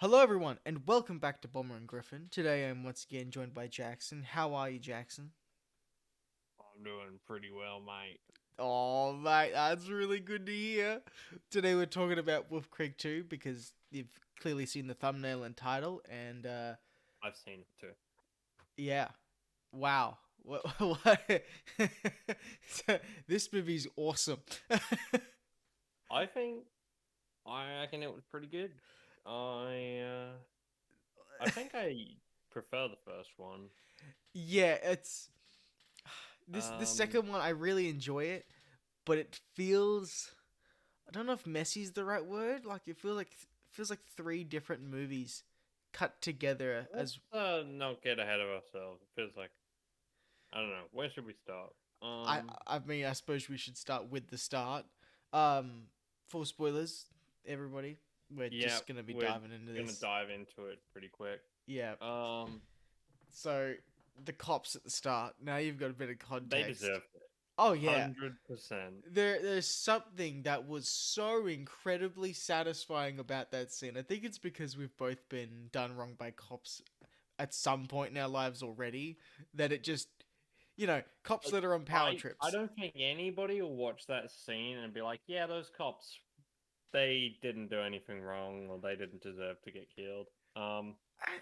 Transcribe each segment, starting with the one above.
Hello, everyone, and welcome back to Bommer and Griffin. Today I'm once again joined by Jackson. How are you, Jackson? I'm doing pretty well, mate. Oh, mate, that's really good to hear. Today we're talking about Wolf Creek 2 because you've clearly seen the thumbnail and title, and I've seen it too. yeah, wow. What? So, this movie's awesome. I think I reckon it was pretty good. I uh, I think I prefer the first one. Yeah, it's this Um, second one. I really enjoy it, but it feels I don't know if messy is the right word. Like it feels like three different movies cut together let's as not get ahead of ourselves. It feels like I don't know. Where should we start? I Um, I mean I suppose we should start with the start. Um Full spoilers, everybody. We're yeah, just gonna be we're diving into gonna this. dive into it pretty quick. Yeah. Um, So the cops at the start. Now you've got a bit of they context. deserved it. Oh yeah. 100%. There's something that was so incredibly satisfying about that scene. I think it's because we've both been done wrong by cops at some point in our lives already that it just cops Like, that are on power I trips. don't think anybody will watch that scene and be like, yeah, those cops they didn't do anything wrong or they didn't deserve to get killed.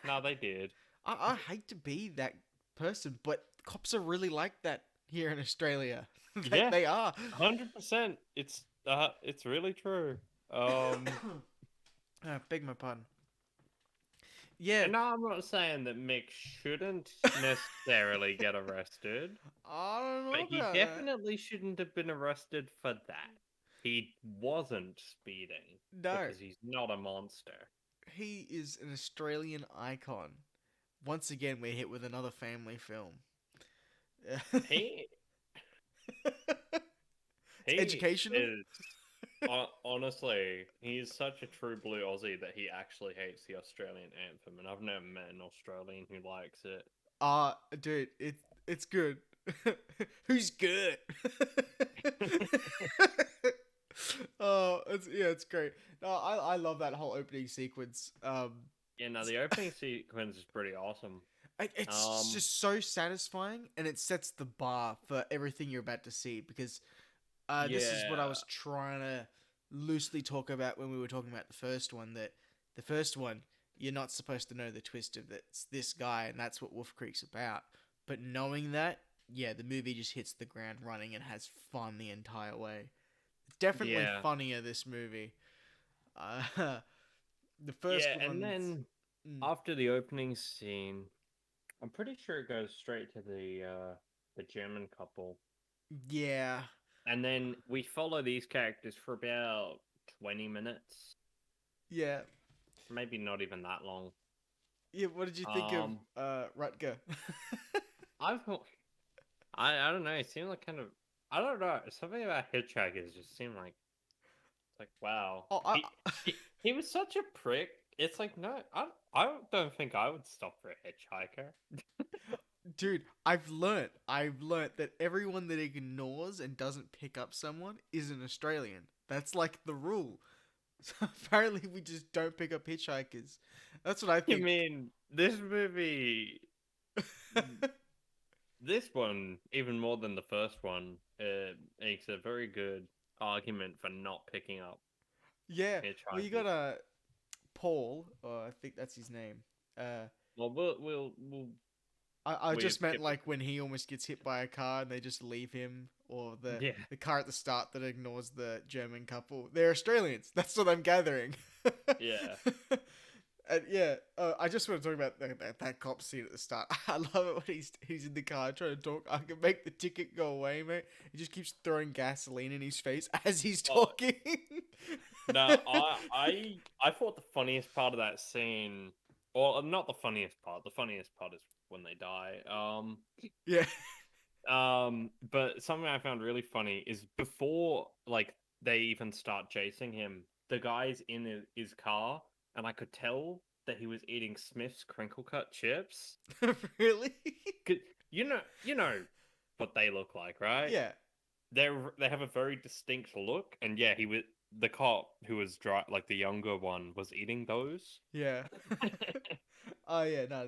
No, they did. I hate to be that person, but cops are really like that here in Australia. they, Yeah, they are. 100%. It's really true. Um, Beg my pardon. Yeah, and no, I'm not saying that Mick shouldn't necessarily get arrested, I don't but know he about that. definitely shouldn't have been arrested for that. He wasn't speeding No, because he's not a monster. he is an Australian icon. Once again, we're hit with another family film. it's He he educational. is honestly, he's such a true blue Aussie that he actually hates the Australian anthem, and I've never met an Australian who likes it. Dude, it's good. Who's good? Oh, it's great. No, I love that whole opening sequence. Yeah, no, the opening sequence is pretty awesome. It's Um, just so satisfying, and it sets the bar for everything you're about to see. Because this is what I yeah, was trying to loosely talk about when we were talking about the first one. That the first one, you're not supposed to know the twist of that it's this guy, and that's what Wolf Creek's about. But knowing that, yeah, the movie just hits the ground running and has fun the entire way. It's definitely yeah, funnier this movie. Uh, the yeah, first and one's, then mm, after the opening scene, I'm pretty sure it goes straight to the German couple, yeah, and then we follow these characters for about 20 minutes, yeah, maybe not even that long. yeah. What did you think of Um, Rutger? I've I don't know. It seemed like kind of I don't know. Something about hitchhikers just seemed like it's like wow. oh, He was such a prick. It's like no, I don't think I would stop for a hitchhiker. Dude, I've learnt that everyone that ignores and doesn't pick up someone is an Australian. That's like the rule. So apparently we just don't pick up hitchhikers. That's what I I think. mean, this movie, this one, even more than the first one, makes a very good argument for not picking up Yeah, well, you got hitchhikers. a Paul, or I think that's his name. Uh, Well, I we've just meant skipped. like when he almost gets hit by a car and they just leave him, or Yeah, the car at the start that ignores the German couple. They're Australians. That's what I'm gathering. yeah. And yeah, I just want to talk about that cop scene at the start. I love it when he's in the car trying to talk. I can make the ticket go away, mate. He just keeps throwing gasoline in his face as he's Oh, talking. no, I thought the funniest part of that scene, or not the funniest part. The funniest part is when they die. Yeah. But something I found really funny is before like they even start chasing him, the guy's in his car, and I could tell that he was eating Smith's crinkle cut chips. Really? 'Cause you know what they look like, right? Yeah. They have a very distinct look, and yeah, he was. the cop who was like the younger one was eating those. Yeah. Oh yeah, no,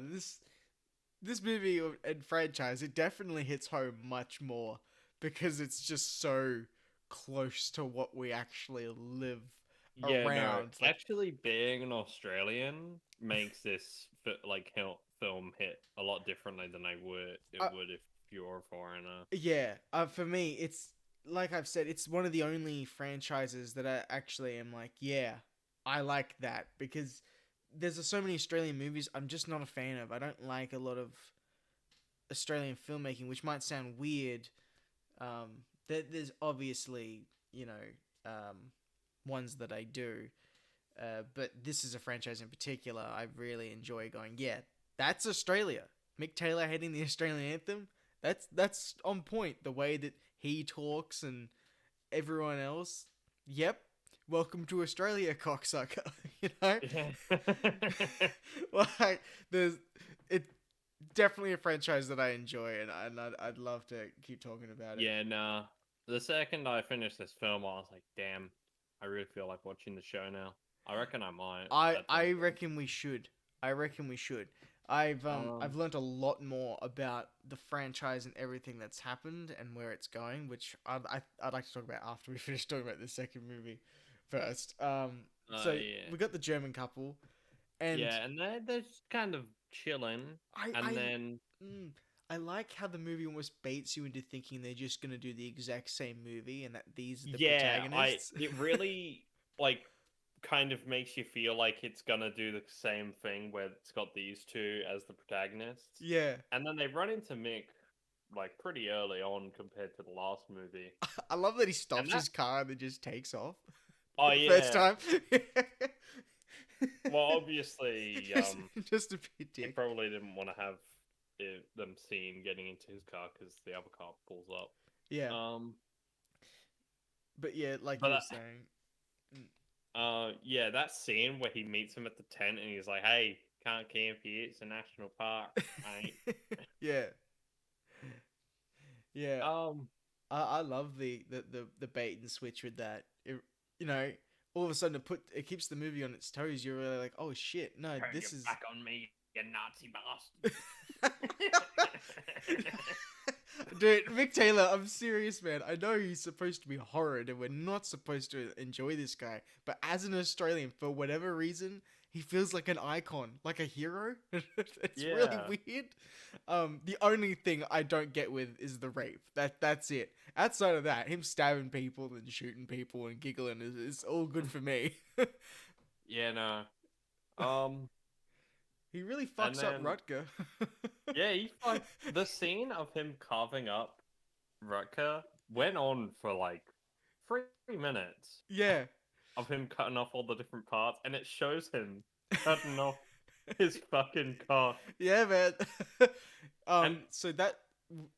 this movie and franchise, it definitely hits home much more because it's just so close to what we actually live Yeah, no, around. Like, actually being an Australian makes this film hit a lot differently than it uh, would if you're a foreigner. yeah, for me, it's like I've said, it's one of the only franchises that I actually am like, yeah, I like that because there's so many Australian movies I'm just not a fan of. I don't like a lot of Australian filmmaking, which might sound weird. There's obviously, ones that I do, but this is a franchise in particular I really enjoy going, yeah, that's Australia. Mick Taylor heading the Australian anthem, that's on point. The way that he talks and everyone else, yep, welcome to Australia, cocksucker. you know? Yeah. Like, there's it definitely a franchise that I enjoy, and I'd love to keep talking about it. Yeah, nah. The second I finished this film, I was like, damn, I really feel like watching the show now. I reckon I might at some I point. reckon we should. I reckon we should. I've Um, learned a lot more about the franchise and everything that's happened and where it's going, which I'd like to talk about after we finish talking about the second movie first. So yeah. we got the German couple, and Yeah, and they're just kind of chilling, I and I then mm, I like how the movie almost baits you into thinking they're just gonna do the exact same movie and that these are the yeah, I protagonists. it really like kind of makes you feel like it's gonna do the same thing where it's got these two as the protagonists, Yeah, and then they run into Mick like pretty early on compared to the last movie, I love that he and stops that his car and then just takes off. oh First yeah, time. well obviously just to be a he dick. probably didn't want to have them seen getting into his car because the other car pulls up. Yeah, Um, but yeah, like you but were saying. yeah, that scene where he meets him at the tent and he's like, "Hey, can't camp here. It's a national park, mate." Yeah, yeah. Um, I love the bait and switch with that. You know, all of a sudden it keeps the movie on its toes. You're really like, oh shit, no, turn your this is. back on me, you Nazi bastard. Dude, Mick Taylor, I'm serious, man. I know he's supposed to be horrid and we're not supposed to enjoy this guy, but as an Australian, for whatever reason, he feels like an icon, like a hero. It's really Yeah. weird. The only thing I don't get with is the rape. That's it. Outside of that, him stabbing people and shooting people and giggling is all good for me. Yeah, no. Um, He really and fucks up then Rutger. yeah, he like the scene of him carving up Rutger went on for like 3 minutes Yeah. of him cutting off all the different parts, and it shows him cutting off his fucking cock. Yeah, man. And So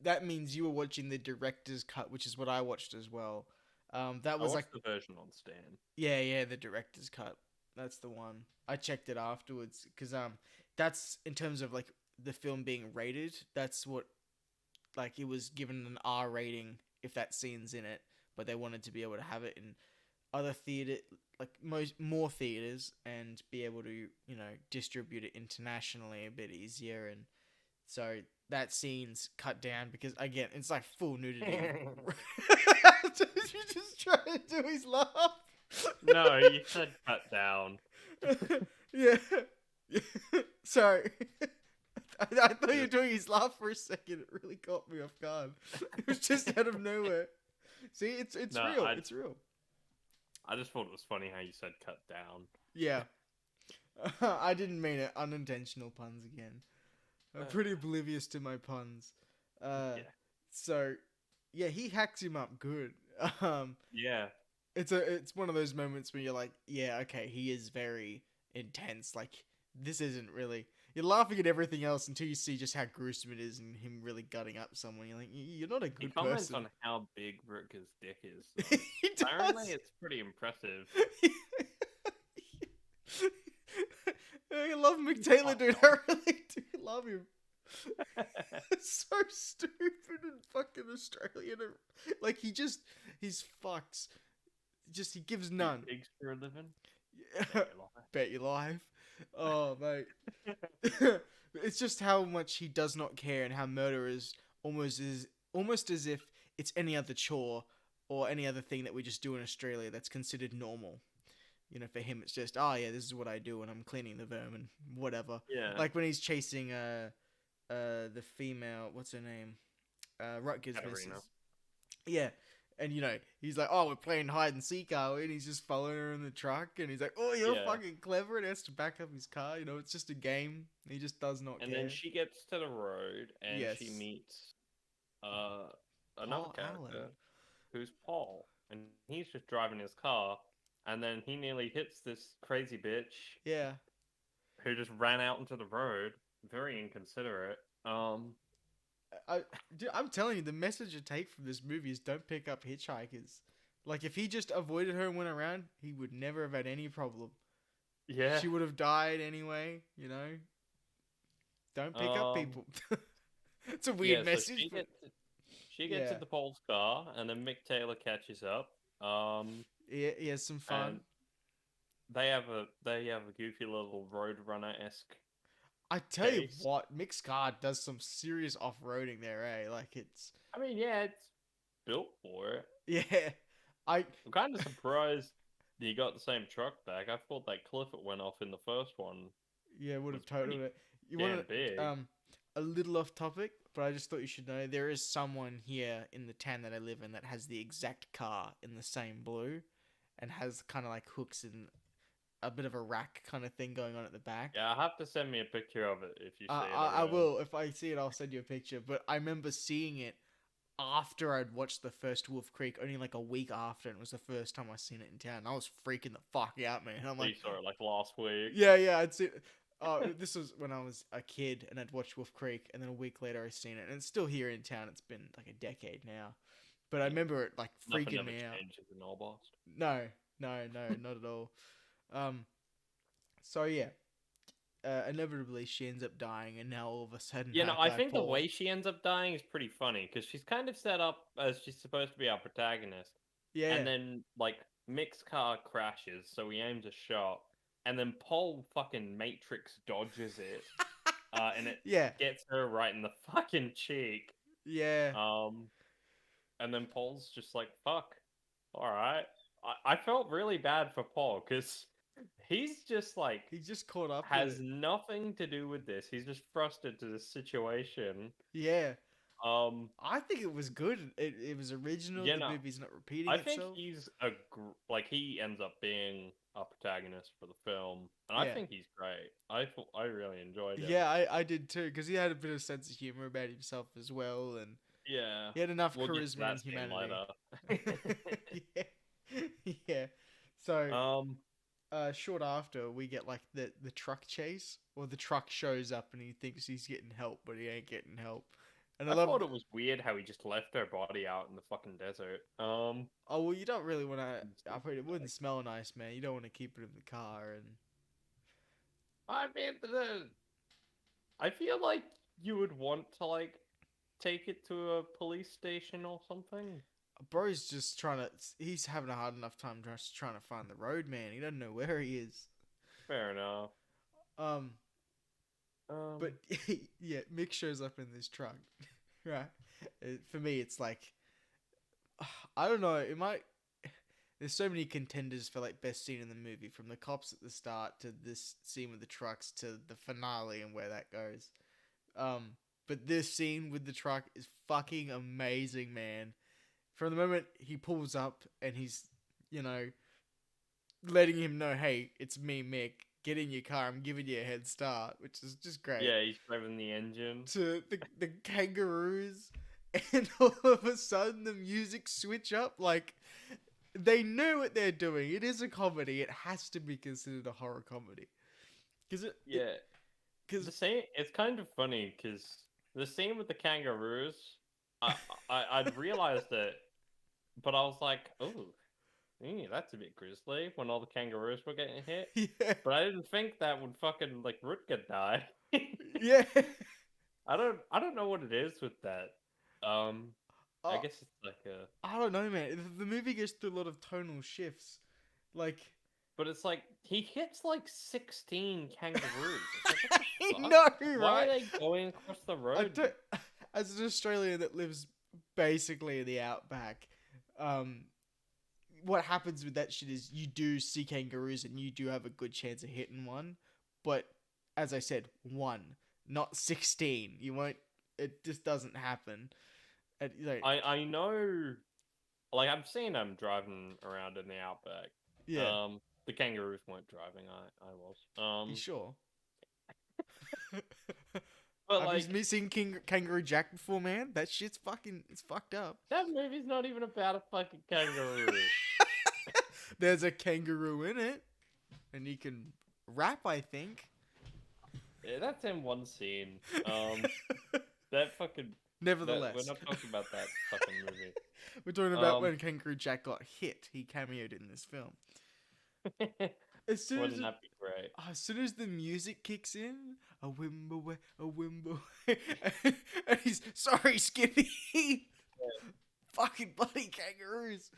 that means you were watching the director's cut, which is what I watched as well. That I was like, watched the version on Stan. yeah, the director's cut. That's the one. I checked it afterwards because that's in terms of like the film being rated. That's what, like, it was given an R rating if that scene's in it, but they wanted to be able to have it in other theater, like more theaters, and be able to distribute it internationally a bit easier. And so that scene's cut down because again it's like full nudity. Did you just try to do his laugh? No, you said cut down. Yeah. Sorry. I thought you were doing his laugh for a second. It really caught me off guard. It was just out of nowhere. See, it's No, real. It's real. I just thought it was funny how you said cut down. Yeah. I didn't mean it. Unintentional puns again. I'm pretty oblivious to my puns. Yeah. So yeah, he hacks him up good. Um, Yeah. it's one of those moments where you're like, yeah, okay, he is very intense. Like, this isn't really. You're laughing at everything else until you see just how gruesome it is and him really gutting up someone. You're like, you're not a He good comments person. on how big Rutger's dick is, though. He Apparently, does. it's pretty impressive. I love Mick Taylor, dude. I really do love him. So stupid and fucking Australian. Like, he's fucked Just he gives Eat none. pigs for a living. Bet Yeah. your life. Bet your life. Oh, mate. It's just how much he does not care and how murder is almost as if it's any other chore or any other thing that we just do in Australia that's considered normal. You know, for him it's just, oh yeah, this is what I do when I'm cleaning the vermin, whatever. Yeah, Like when he's chasing the female, what's her name? Rutger's Katarina. missus. Yeah. And he's like, "Oh, we're playing hide and seek, are we?" And he's just following her in the truck, and he's like, "Oh, you're Yeah, fucking clever." And he has to back up his car. It's just a game. He just does not and then care. she gets to the road and she Yes, meets uh another Paul character Allen. who's Paul, and he's just driving his car, and then he nearly hits this crazy bitch Yeah, who just ran out into the road. Very inconsiderate. I, dude, I'm telling you, the message you take from this movie is don't pick up hitchhikers. Like if he just avoided her and went around, he would never have had any problem. Yeah. She would have died anyway. Don't pick up Um. people. It's a Yeah. weird So message, but she gets yeah, into Paul's car, and then Mick Taylor catches up. he has some fun. And they have a goofy little Roadrunner esque I tell you chase. what, Mick's car does some serious off-roading there, eh? Like it's I mean, yeah, it's built for it. yeah. I I'm kind of surprised he got the same truck back. I thought that cliff it went off in the first one yeah, would was have totaled pretty it. You damn want to big. a little off topic, but I just thought you should know there is someone here in the town that I live in that has the exact car in the same blue and has kind of like hooks and a bit of a rack kind of thing going on at the back. Yeah, I have to send me a picture of it if you see it I around. will. If I see it, I'll send you a picture. But I remember seeing it after I'd watched the first Wolf Creek, only like a week after, and it was the first time I seen it in town. And I was freaking the fuck out, man. I'm So like, you saw it like last week. yeah, yeah, I'd seen. This was when I was a kid, and I'd watched Wolf Creek, and then a week later I seen it, and it's still here in town. It's been like a decade now, but I Yeah, remember it like nothing freaking ever me out. changes in Albast. No, no, no, not at all. Um, so yeah, inevitably she ends up dying, and now all of a sudden You know, her I guy think the Paul. way she ends up dying is pretty funny because she's kind of set up as she's supposed to be our protagonist, Yeah, and then like Mick's car crashes, so he aims a shot, and then Paul fucking Matrix dodges it, and it yeah, gets her right in the fucking cheek. yeah. Um, and then Paul's just like, "Fuck, all right." I felt really bad for Paul because he's just like He just caught up with has it. nothing to do with this. He's just thrust into this situation. Yeah, Um, I think it was good. It was original. you The know, movie's not repeating I think itself. he's like he ends up being a protagonist for the film, and I Yeah. think he's great. I really enjoyed him. Yeah, I did too, because he had a bit of sense of humor about himself as well, and Yeah, he had enough we'll get to charisma that and scene humanity. later. Yeah, yeah. So, um, short after, we get like the truck chase, or the truck shows up and he thinks he's getting help, but he ain't getting help. And I I love. thought it was weird how he just left her body out in the fucking desert. Oh well, you don't really want to. It's I just mean, it wouldn't like, smell nice, man. You don't want to keep it in the car, and I mean, I feel like you would want to like take it to a police station or something. bro's just trying to. He's having a hard enough time just trying to find the road, man. He doesn't know where he is. Fair enough. Um, but Um, yeah, Mick shows up in this truck, right? For me, it's like I don't know. It might. There's so many contenders for like best scene in the movie, from the cops at the start to this scene with the trucks to the finale and where that goes. Um, but this scene with the truck is fucking amazing, man. From the moment he pulls up and he's, you know, letting him know, hey, it's me, Mick. Get in your car. I'm giving you a head start, which is just great. yeah, he's driving the engine. To the kangaroos, and all of a sudden the music switch up. Like they know what they're doing. It is a comedy. It has to be considered a horror comedy. Because Yeah, the because same. It's kind of funny because the scene with the kangaroos, I I'd realized it, but I was like, oh, that's a bit grisly when all the kangaroos were getting hit. yeah, But I didn't think that would fucking like Rutger die. yeah. I don't know what it is with that. Um, I Oh, guess it's like a, I don't know, man. The movie goes through a lot of tonal shifts. Like, but it's like he hits like 16 kangaroos. It's like, what the I fuck? know, Why are right? they going across the I road? don't. As an Australian that lives basically in the outback, um, what happens with that shit is you do see kangaroos and you do have a good chance of hitting one, but as I said, one, not 16. You won't. It just doesn't happen. And, I know, like I've seen them driving around in the outback. yeah. The kangaroos weren't driving. I was. You sure? But Have like you seen Kangaroo Jack before, man? That shit's fucking. It's fucked up. that movie's not even about a fucking kangaroo. There's a kangaroo in it, and he can rap, I think. Yeah, that's in one scene. That fucking we're Nevertheless, not talking about that fucking movie. we're talking about when Kangaroo Jack got hit. He cameoed in this film. As soon as Wouldn't that be great? as soon as the music kicks in, a wimble, a wimble, and he's sorry, Skippy. Fucking bloody kangaroos.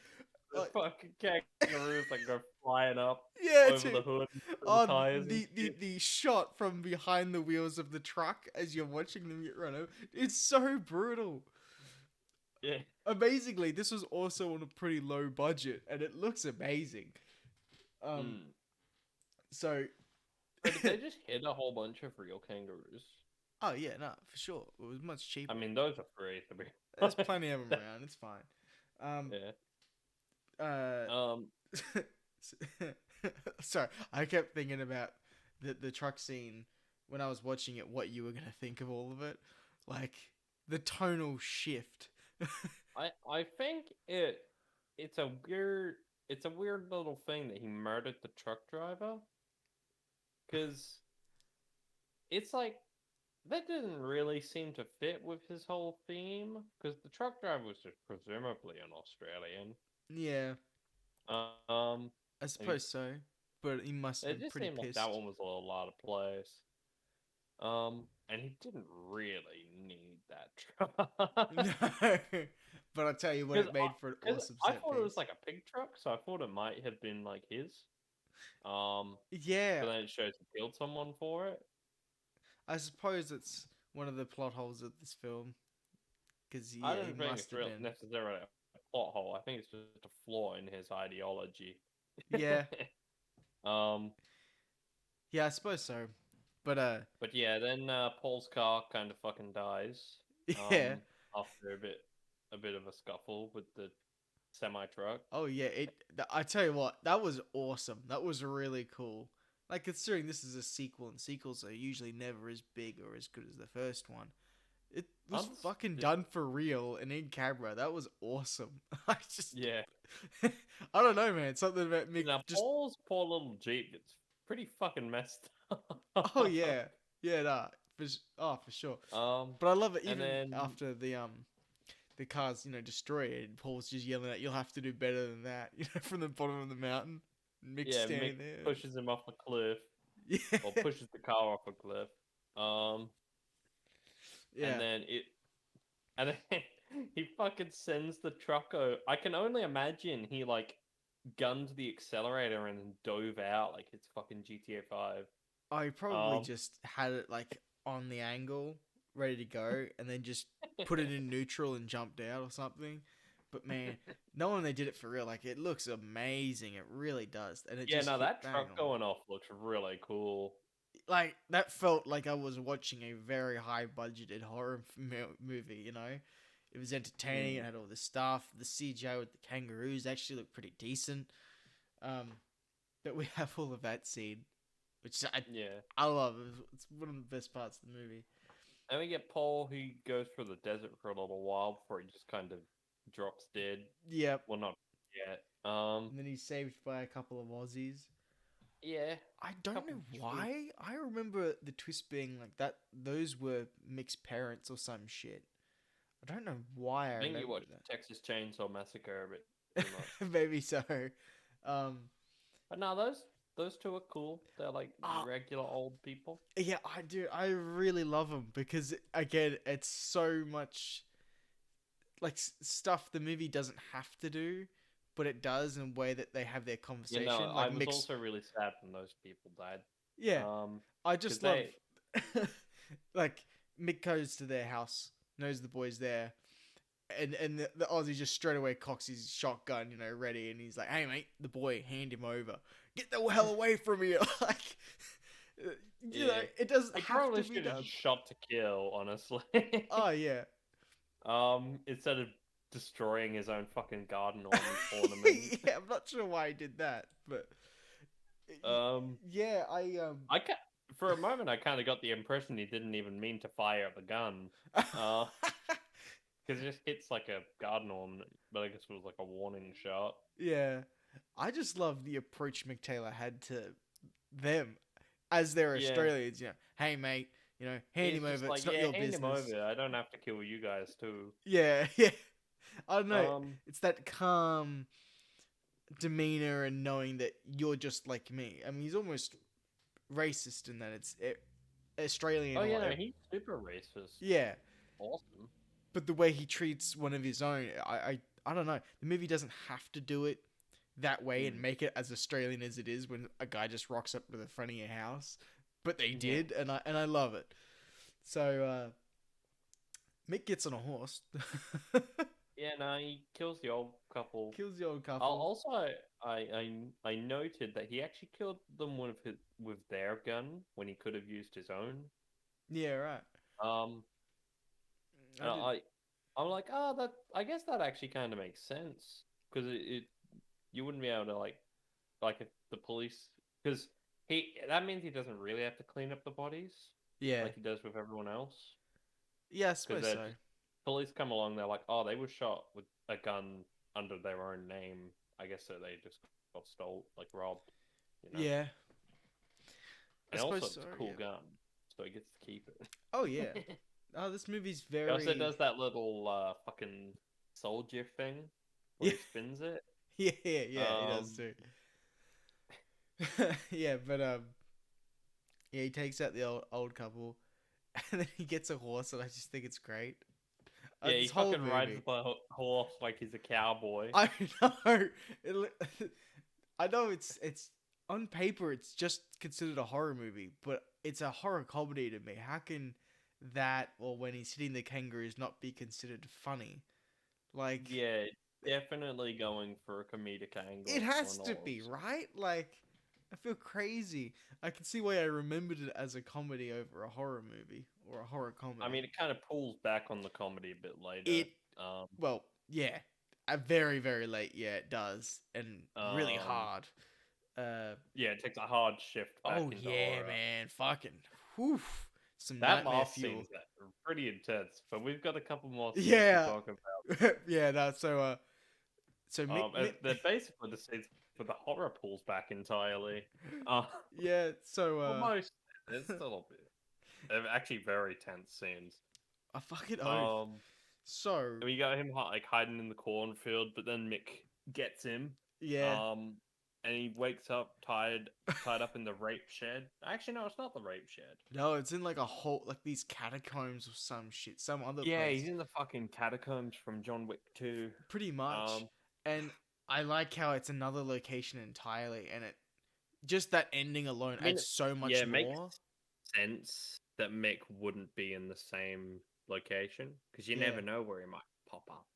The Like, fucking kangaroos like go flying up yeah, over the dude. hood, the Oh, tires and the shit. the shot from behind the wheels of the truck as you're watching them get run over, it's so brutal. Yeah. Amazingly, this was also on a pretty low budget, and it looks amazing. Um, Mm. so, But if they just hit a whole bunch of real kangaroos, oh yeah, no, for sure, it was much I cheaper. mean, those are free to be. There's plenty of them around. It's fine. Um, Yeah. uh, Um. sorry, I kept thinking about the truck scene when I was watching it. What you were gonna think of all of it, like the tonal shift. I think it's a weird little thing that he murdered the truck driver because it's like that didn't really seem to fit with his whole theme because the truck driver was just presumably an Australian. Yeah, Um, I and he, suppose so, but he must have it been just pretty seemed like that pissed. one was a little out of place. And he didn't really need that truck. No, but I'll tell you what, Because it made for an awesome I set thought it was piece. like a pig truck, so I thought it might have been like his. Yeah, But then it shows he killed someone for it. I suppose it's one of the plot holes of this film. Because I yeah, he don't think must it's have real been. necessarily a plot hole. I think it's just a flaw in his ideology. Yeah, um, yeah, I suppose so. But but yeah, then Paul's car kind of fucking dies. yeah. After a bit of a scuffle with the semi truck. Oh yeah, I tell you what, that was awesome. That was really cool. Like considering this is a sequel, and sequels are usually never as big or as good as the first one. It was fucking done for real and in camera. That was awesome. I just, Yeah. I don't know, man. Something about Mick Now just. Paul's poor little Jeep gets pretty fucking messed Oh up. yeah, yeah, nah, for sure. Um, But I love it and even then after the car's destroyed. And Paul's just yelling at, "You'll have to do better than that," from the bottom of the mountain. Mick's yeah, Mick standing there. pushes him off a cliff, Yeah, or pushes the car off a cliff. yeah. And then and then he fucking sends the truck over. I can only imagine he like gunned the accelerator and then dove out like it's fucking GTA 5. I probably Um, just had it like on the angle, ready to go, and then just put it in neutral and jumped out or something. But man, knowing they did it for real, like it looks amazing. It really does, and it yeah, just no, hit that bang truck on. going off looks really cool. Like that felt like I was watching a very high budgeted horror movie. It was entertaining. It Mm. had all the stuff. The CGI with the kangaroos actually looked pretty decent. Um, but we have all of that scene, which Yeah. I love. It's one of the best parts of the movie. And we get Paul, who goes through the desert for a little while before he just kind of drops dead. Yep. Well, not yet. And then he's saved by a couple of Aussies. Yeah. I don't Couple know of why. I remember the twist being like that. Those were mixed parents or some shit. I don't know why I I think you remember watched Texas Chainsaw Massacre a bit too much. that. Maybe so. Um, But no, those two are cool. They're like ah, regular old people. yeah, I do. I really love them because again, it's so much. like stuff the movie doesn't have to do, but it does in a way that they have their You know, conversation. I Like was mix, also really sad when those people died. yeah. I Because just love, they, like Mick goes to their house, knows the boys there, and the Aussie just straight away cocks his shotgun, ready, and he's like, "Hey mate, the boy, hand him over. Get the hell away from here!" Like, uh, yeah, it doesn't they have probably to be should have done. just shot to kill, honestly. Oh yeah. Instead of destroying his own fucking garden ornament. Yeah, I'm not sure why he did that, but Um, yeah, I ca For a moment, I kind of got the impression he didn't even mean to fire the gun. Uh, because it just hits like a garden ornament, but I guess it was like a warning shot. yeah, I just love the approach Mick Taylor had to them as they're Yeah, Australians. Hey mate, hand he's him just over. like, It's not yeah, your hand him business. over. I don't have to kill you guys too. Yeah, yeah. I don't know. Um, It's that calm demeanor and knowing that you're just like me. I mean, he's almost racist in that Australian oh yeah, or no, he's super racist. yeah, Awesome. but the way he treats one of his own, I don't know. The movie doesn't have to do it that way and Mm. make it as Australian as it is when a guy just rocks up to the front of your house, but they Yeah. did, and I love it. So Mick gets on a horse, Yeah, no, he kills the old couple. kills the old couple. Also, I noted that he actually killed them with their gun when he could have used his own. Yeah, right. Um, I and did. I'm like, oh, that I guess that actually kind of makes sense because it you wouldn't be able to like if the police because he that means he doesn't really have to clean up the bodies Yeah, like he does with everyone else yeah, I because suppose they're so. just police come along, they're like, oh, they were shot with a gun under their own name. I guess that they just got stole, like robbed, you know. Yeah, I And also, suppose so. it's a cool Yeah. gun, so he gets to keep Oh yeah. it. Oh, this movie's He also very. does that little fucking soldier thing where Yeah, he spins it. yeah, yeah, yeah. He does Um, too. Yeah, but yeah, he takes out the old couple, and then he gets a horse, and I just think it's great. yeah, he This whole fucking rides movie, the horse like he's a cowboy. I know, I know it's on paper it's just considered a horror movie, but it's a horror comedy to me. How can that or when he's hitting the kangaroos not be considered funny? Like Yeah, definitely going for a comedic it angle for has an to be, horse. right? Like I feel crazy. I can see why I remembered it as a comedy over a horror movie or a horror I comedy. mean, it kind of pulls back on the comedy a bit later. It well, yeah, a very very late, yeah, it does, and really Um, hard. yeah, it takes a hard shift back Oh into yeah, horror. man, fucking, whew, some That nightmare last fuel. scene's pretty intense, but we've got a couple more scenes to Yeah, talk about. yeah. No, so And they're basically the scenes where the horror pulls back entirely. Uh, yeah, so almost. It's still a bit. They're actually very tense scenes. a fucking oath. Um, So we got him like hiding in the cornfield, but then Mick gets him. yeah, Um, and he wakes up tied up in the rape shed. Actually, no, it's not the rape shed. no, it's in like a whole like these catacombs or some shit, some other Yeah, place. he's in the fucking catacombs from John Wick 2. Pretty much. Um, And I like how it's another location entirely, and it just that ending alone I mean, adds so yeah, much it makes more. sense that Mick wouldn't be in the same location because you Yeah. never know where he might pop up.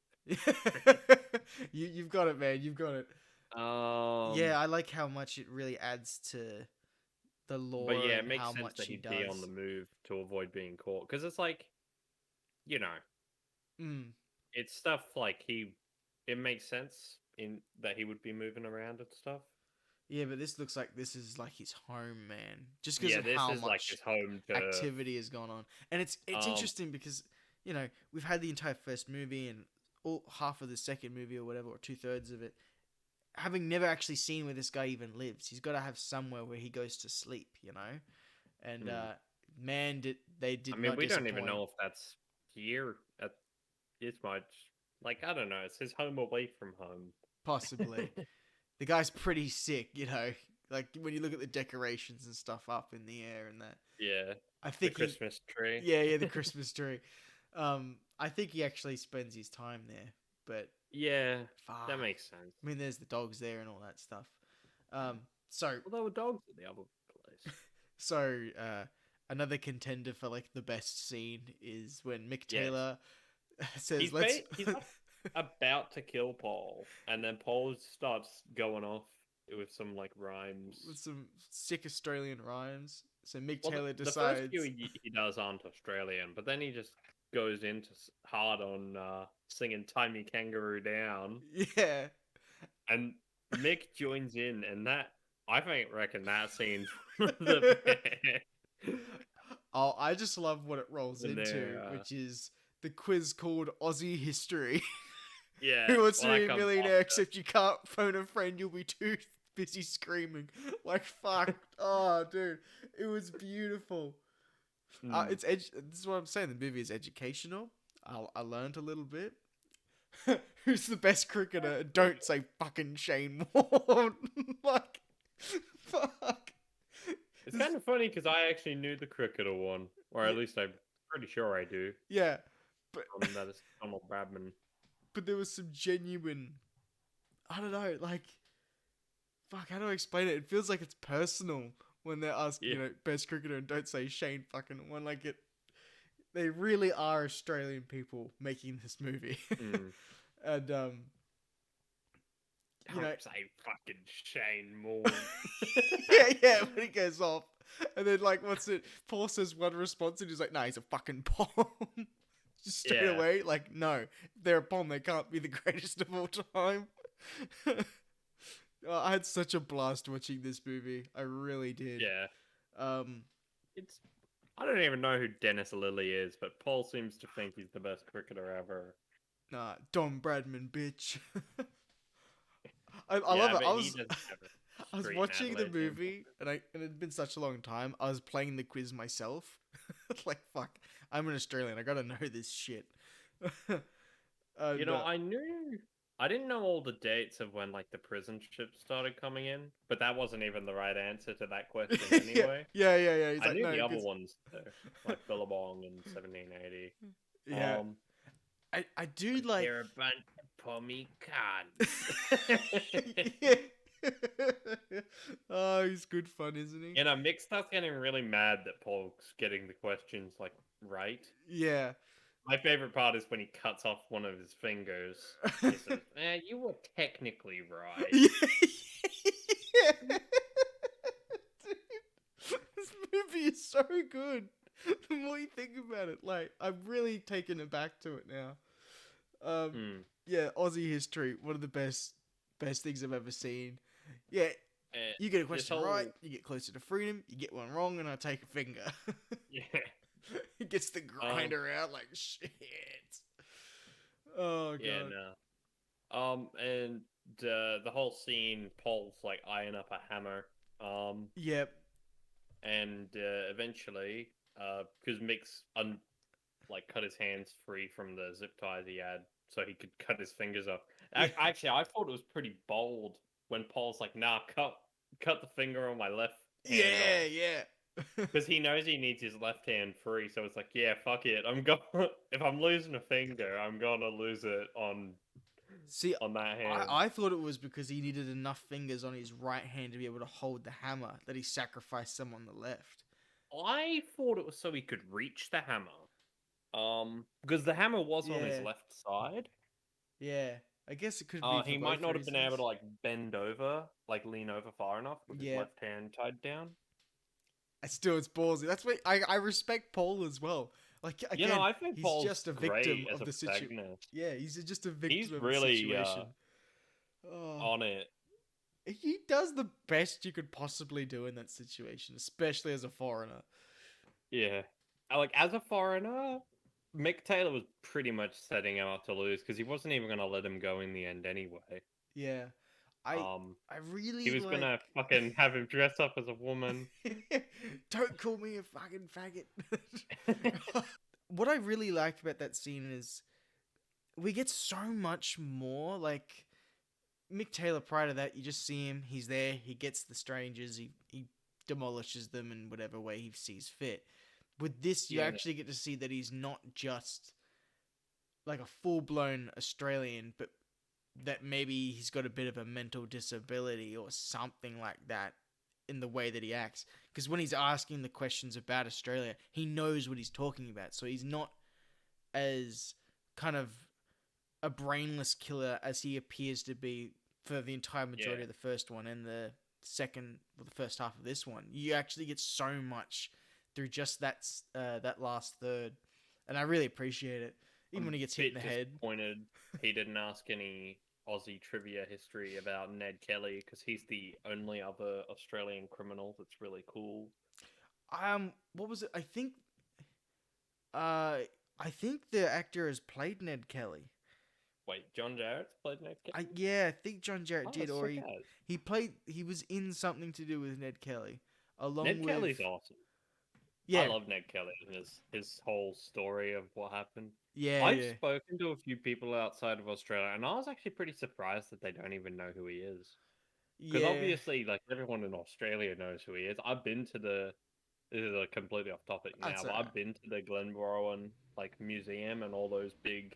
You've got it, man. You've got it. Um, Yeah, I like how much it really adds to the but lore yeah, it and makes how sense much that he he'd be on the does. move to avoid being caught because it's like, you know, Mm. it's stuff like it makes sense in that he would be moving around and stuff. Yeah, but this looks like this is like his home, man. Just because Yeah, of this how is like much his home turf. activity has gone on, and it's Um, interesting because we've had the entire first movie and all half of the second movie or whatever, or 2/3 of it, having never actually seen where this guy even lives. He's got to have somewhere where he goes to sleep, and hmm. man, they I did mean, not we don't even disappoint. know if that's here at this much. Like, I don't know. It's his home away from home. Possibly, the guy's pretty sick, Like when you look at the decorations and stuff up in the air and that, Yeah, I the think he Christmas tree. Yeah, yeah, the Christmas tree. I think he actually spends his time there, but Yeah, fuck. that makes sense. I mean, there's the dogs there and all that stuff. So Well, there were dogs at the other place. so another contender for like the best scene is when Mick Yes. Taylor says, "Let's." He's like about to kill Paul, and then Paul starts going off with some like rhymes. With some sick Australian rhymes. So Mick Well, Taylor the first few decides. he does aren't Australian, but then he just goes into hard on singing "Tie Me Kangaroo Down," Yeah. and Mick joins in, and that I reckon that scene's one of the best. Oh, I just love what it rolls When into, they're which is the quiz called Aussie History. yeah, Who wants to well, that be a comes millionaire after. except you can't phone a friend, you'll be too busy screaming. Like, fuck. Oh, dude. It was beautiful. Mm. This is what I'm saying. The movie is educational. I learned a little bit. Who's the best cricketer? Don't say fucking Shane Warne. Like, fuck. It's kind of funny because I actually knew the cricketer one, or at Yeah, least I'm pretty sure I do. yeah, but That is Donald Bradman. but there was some genuine. I don't know, like, fuck. How do I explain it? It feels like it's personal when they're asking, Yeah. best cricketer, and don't say Shane fucking Warne. Like it. They really are Australian people making this movie, Mm. and Don't say fucking Shane Moore. yeah, when he goes off. And then, like, what's it? Paul says one response, and he's like, "No, he's a fucking bomb." Just straight Yeah. away, like, no, if they're a bomb, they can't be the greatest of all time. Oh, I had such a blast watching this movie. I really did. Yeah. Um, It's. I don't even know who Dennis Lilly is, but Paul seems to think he's the best cricketer ever. nah, Don Bradman, bitch. I Yeah, love it. but he doesn't have a I was street watching the Adelaide name. movie, and it had been such a long time. I was playing the quiz myself. Like, fuck, I'm an Australian. I gotta know this shit. And, You know, I didn't know all the dates of when like the prison ships started coming in, but that wasn't even the right answer to that question anyway. yeah. He's I like, knew no, the other 'cause- ones though, like Billabong in 1780. yeah. I do like. They're a bunch of pommy cons. Yeah. Oh, he's good fun, isn't he? You know, Mick starts getting really mad that Paul's getting the questions like right. Yeah. My favorite part is when he cuts off one of his fingers. He says, "You were technically right." Yeah. Dude, this movie is so good. The more you think about it, like, I'm really taking it back to it now. Hmm. Yeah, Aussie history, one of the best things I've ever seen. Yeah, you get a question right, you get closer to freedom. You get one wrong, and I take a finger. Yeah. He gets the grinder out like shit. Oh god. Yeah, no. And the whole scene, Paul's like eyeing up a hammer. Yep. And eventually, because Mick's like cut his hands free from the zip ties he had, so he could cut his fingers off. Actually, I thought it was pretty bold when Paul's like, "Nah, cut the finger on my left hand off." Yeah. Because he knows he needs his left hand free, so it's like, yeah, fuck it. If I'm losing a finger, I'm gonna lose it on that hand. I thought it was because he needed enough fingers on his right hand to be able to hold the hammer that he sacrificed some on the left. I thought it was so he could reach the hammer. Because the hammer was on his Yeah. left side. Yeah. I guess it could be. He For might both not have been able reasons. to like bend over, like lean over far enough with his Yeah. left hand tied down. Still, it's ballsy. That's why I respect Paul as well. Like, again, You know, I think he's Paul's just a great victim as of a the situation. protagonist. Yeah, he's just a victim He's of really, the situation. on it. He does the best you could possibly do in that situation, especially as a foreigner. Yeah. Like, as a foreigner, Mick Taylor was pretty much setting him up to lose because he wasn't even going to let him go in the end anyway. Yeah. I really He was like... gonna fucking have him dress up as a woman. Don't call me a fucking faggot. What I really like about that scene is we get so much more. Like, Mick Taylor, prior to that, you just see him, he's there, he gets the strangers, he demolishes them in whatever way he sees fit. With this, you actually get to see that he's not just like a full blown Australian, but that maybe he's got a bit of a mental disability or something like that in the way that he acts. Because when he's asking the questions about Australia, he knows what he's talking about. So he's not as kind of a brainless killer as he appears to be for the entire majority Yeah. of the first one and the first half of this one. You actually get so much through just that last third, and I really appreciate it. Even I'm when a he gets hit in bit the head. disappointed he didn't ask any Aussie trivia history about Ned Kelly because he's the only other Australian criminal that's really cool. What was it? Uh, I think the actor has played Ned Kelly. Wait, John Jarrett's played Ned Kelly? I think John Jarrett Oh, did, or sick as. he was in something to do with Ned Kelly, along Ned with Kelly's awesome. I yeah, love Ned Kelly and his whole story of what happened. yeah, I've yeah, spoken to a few people outside of Australia, and I was actually pretty surprised that they don't even know who he is. Because yeah. obviously, like everyone in Australia knows who he is. I've been to the This is like completely off topic now, That's but alright. I've been to the Glenrowan like museum and all those big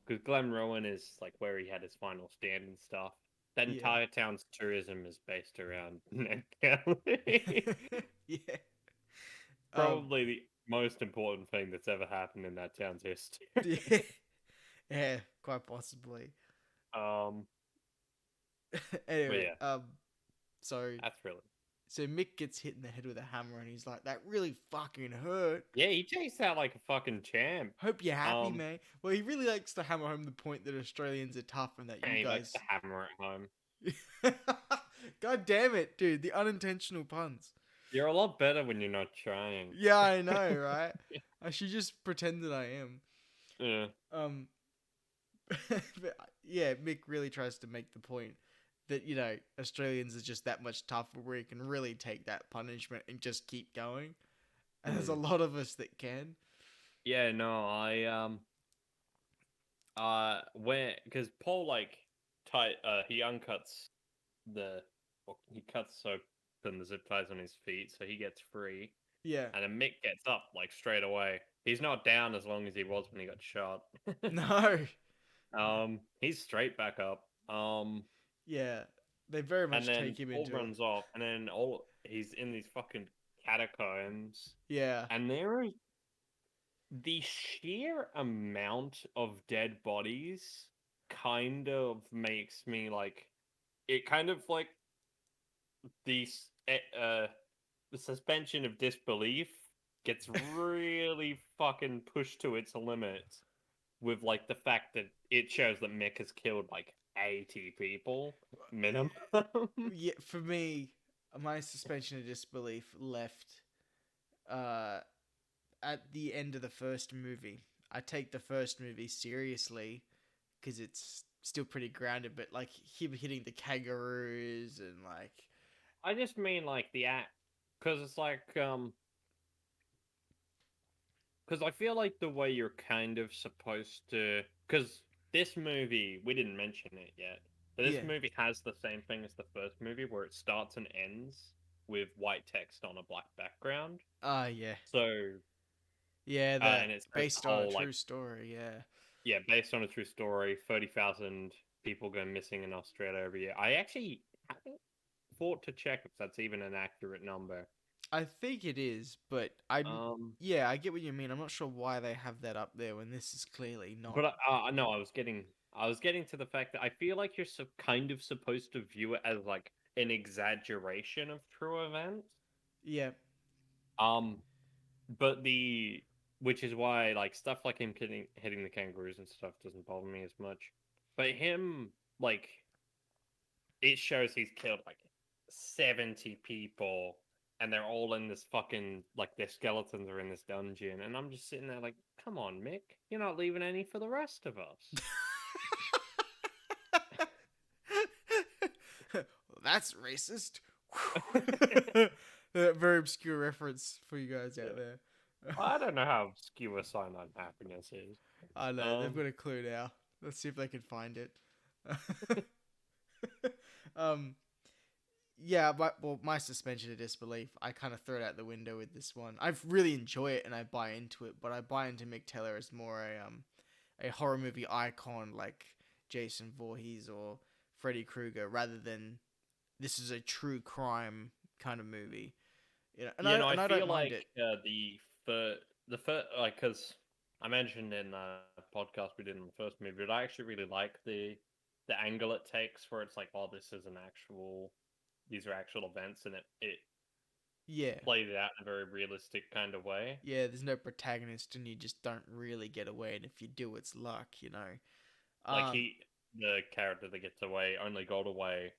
because Glenrowan is like where he had his final stand and stuff. That Yeah, entire town's tourism is based around Ned Kelly. yeah. Um, Probably the most important thing that's ever happened in that town's history. yeah, yeah, quite possibly. um, but Anyway, yeah, so that's really Mick gets hit in the head with a hammer, and he's like, "That really fucking hurt." yeah. He chased out like a fucking champ. Hope you're happy, Um, man. Well, he really likes to hammer home the point that Australians are tough and that and you he likes to guys. hammer at home. God damn it, dude! The unintentional puns. You're a lot better when you're not trying. Yeah, I know, right? I should just pretend that I am. Yeah. Um, but yeah, Mick really tries to make the point that Australians are just that much tougher where you can really take that punishment and just keep going. And there's a lot of us that can. Yeah, no, when because Paul like he uncuts he cuts open the zip ties on his feet, so he gets free, Yeah. and then Mick gets up like straight away. He's not down as long as he was when he got shot. No. He's straight back up. Yeah. They very And much then take him Paul into it. runs off, and then all he's in these fucking catacombs, Yeah. and there is the sheer amount of dead bodies kind of makes me like it kind of like these the suspension of disbelief gets really fucking pushed to its limit with like the fact that it shows that Mick has killed like 80 people minimum. Yeah, for me, my suspension of disbelief left uh at the end of the first movie. I take the first movie seriously because it's still pretty grounded, but like him hitting the kangaroos and like I just mean like the act because it's like because I feel like the way you're kind of supposed to. Because this movie, we didn't mention it yet, but this yeah, movie has the same thing as the first movie where it starts and ends with white text on a black background. yeah, So, yeah, the and it says the based on a whole, like, true story, yeah, yeah, based on a true story, 30,000 people go missing in Australia every year. I actually haven't thought to check if that's even an accurate number. I think it is, but I Um, yeah, I get what you mean. I'm not sure why they have that up there when this is clearly not. But no, I was getting to the fact that I feel like you're kind of supposed to view it as like an exaggeration of true events. Yeah, Um, but the which is why like stuff like him hitting the kangaroos and stuff doesn't bother me as much. But him like it shows he's killed like 70 people and they're all in this fucking like their skeletons are in this dungeon and I'm just sitting there like, come on, Mick, you're not leaving any for the rest of us. that's racist. Very obscure reference for you guys out Yeah. there. I don't know how obscure Cyanide Happiness is. I know they've Um, got a clue now. Let's see if they can find it. um, yeah, but well, my suspension of disbelief, I kind of throw it out the window with this one. I really enjoy it and I buy into it, but I buy into Mick Taylor as more a horror movie icon like Jason Voorhees or Freddy Krueger, rather than this is a true crime kind of movie. You know, You know, I and I feel don't mind like it. the first, like, because I mentioned in a podcast we did in the first movie, but I actually really like the angle it takes, where it's like, oh, this is an actual, these are actual events, and it Yeah, plays it out in a very realistic kind of way. yeah. There's no protagonist, and you just don't really get away. And if you do, it's luck. You know. Like Um. the character that gets away only got away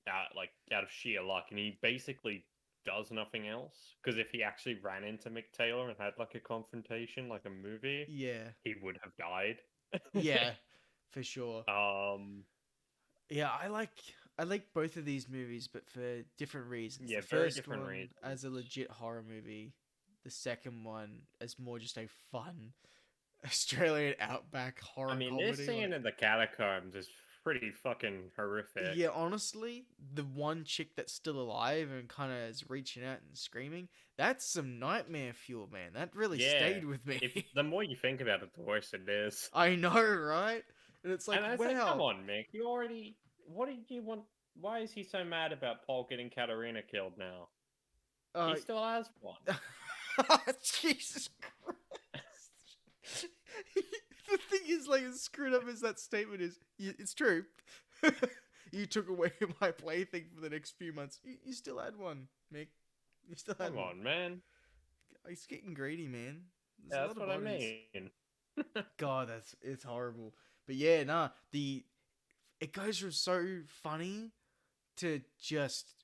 out of sheer luck, and he basically does nothing else. Because if he actually ran into Mick Taylor and had like a confrontation, like a movie, Yeah. he would have died. Yeah. For sure. um, Yeah, I like both of these movies, but for different reasons. yeah, The very first different one reasons. as a legit horror movie, the second one as more just a fun Australian outback I horror mean, this comedy. scene Like, in the catacombs is pretty fucking horrific. yeah, honestly, the one chick that's still alive and kind of is reaching out and screaming, that's some nightmare fuel, man. That really Yeah, stayed with me. if the more you think about it, the worse it is. I know, right? And it's like, And I say, come wow. on, Mick, you already. What did you want? Why is he so mad about Paul getting Katarina killed now? He Uh, still has one. Jesus Christ. The thing is, like, as screwed up as that statement is, it's true. You took away my plaything for the next few months. You still had one, Mick. You still had Come one. on, man. He's getting greedy, man. There's Yeah, a lot that's of what I bodies. mean. God, it's horrible. But yeah, nah, it goes from so funny to just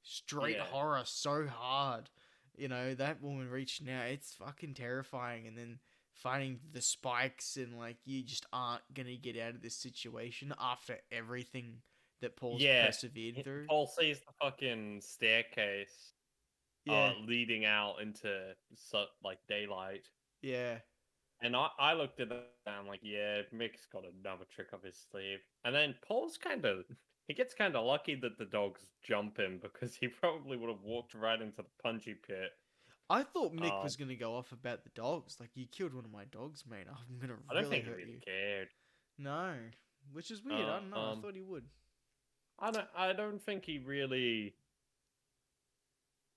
straight Yeah. horror so hard. You know, that woman reaching out, it's fucking terrifying. And then finding the spikes and like you just aren't gonna get out of this situation after everything that Paul's Yeah. persevered through. Paul sees the fucking staircase Yeah, leading out into like daylight. yeah, And I looked at that and I'm like, yeah, Mick's got another trick up his sleeve. And then Paul's kind of he gets kind of lucky that the dogs jump him, because he probably would have walked right into the punji pit. I thought Mick Um, was gonna go off about the dogs. Like, you killed one of my dogs, mate. I'm gonna I don't really think he hurt really you. cared. No, which is weird. I don't know. I Um, thought he would. I don't think he really.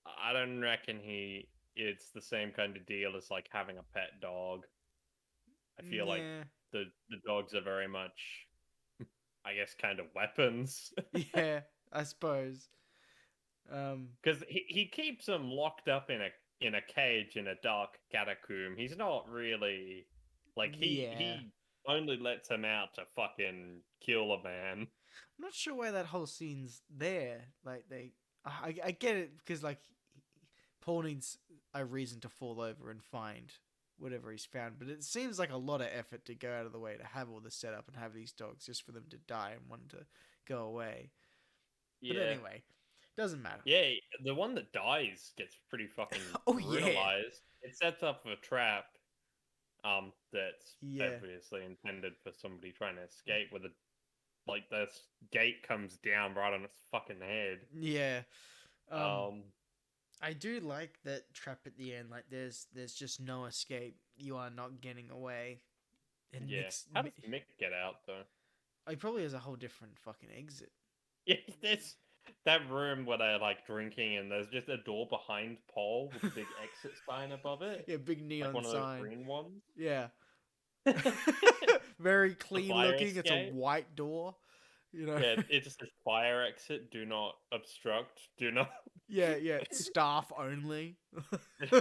I don't reckon he. It's the same kind of deal as like having a pet dog. I feel like Yeah, the dogs are very much, I guess, kind of weapons. yeah. I suppose. Because he keeps them locked up in a cage in a dark catacomb. He's not really like Yeah. he only lets him out to fucking kill a man. I'm not sure why that whole scene's there. Like, I get it because like Paul needs a reason to fall over and find whatever he's found, but it seems like a lot of effort to go out of the way to have all this set up and have these dogs just for them to die and one to go away. But Yeah. anyway, doesn't matter. Yeah, the one that dies gets pretty fucking Oh yeah, brutalized. It sets up a trap, that's yeah, obviously intended for somebody trying to escape. With a like this gate comes down right on its fucking head. yeah. Um, Um, I do like that trap at the end. Like, there's just no escape. You are not getting away. And yeah. Mick's, How does Mick get out though? he probably has a whole different fucking exit. Yeah, there's that room where they're like drinking, and there's just a door behind Paul with a big exit sign above it, Yeah, big like neon one of those sign. green ones. Yeah. The Very clean fire looking. It's a escape. white door. You know. Yeah, it just says fire exit. Do not obstruct. Do not. Yeah, yeah. Staff only. Do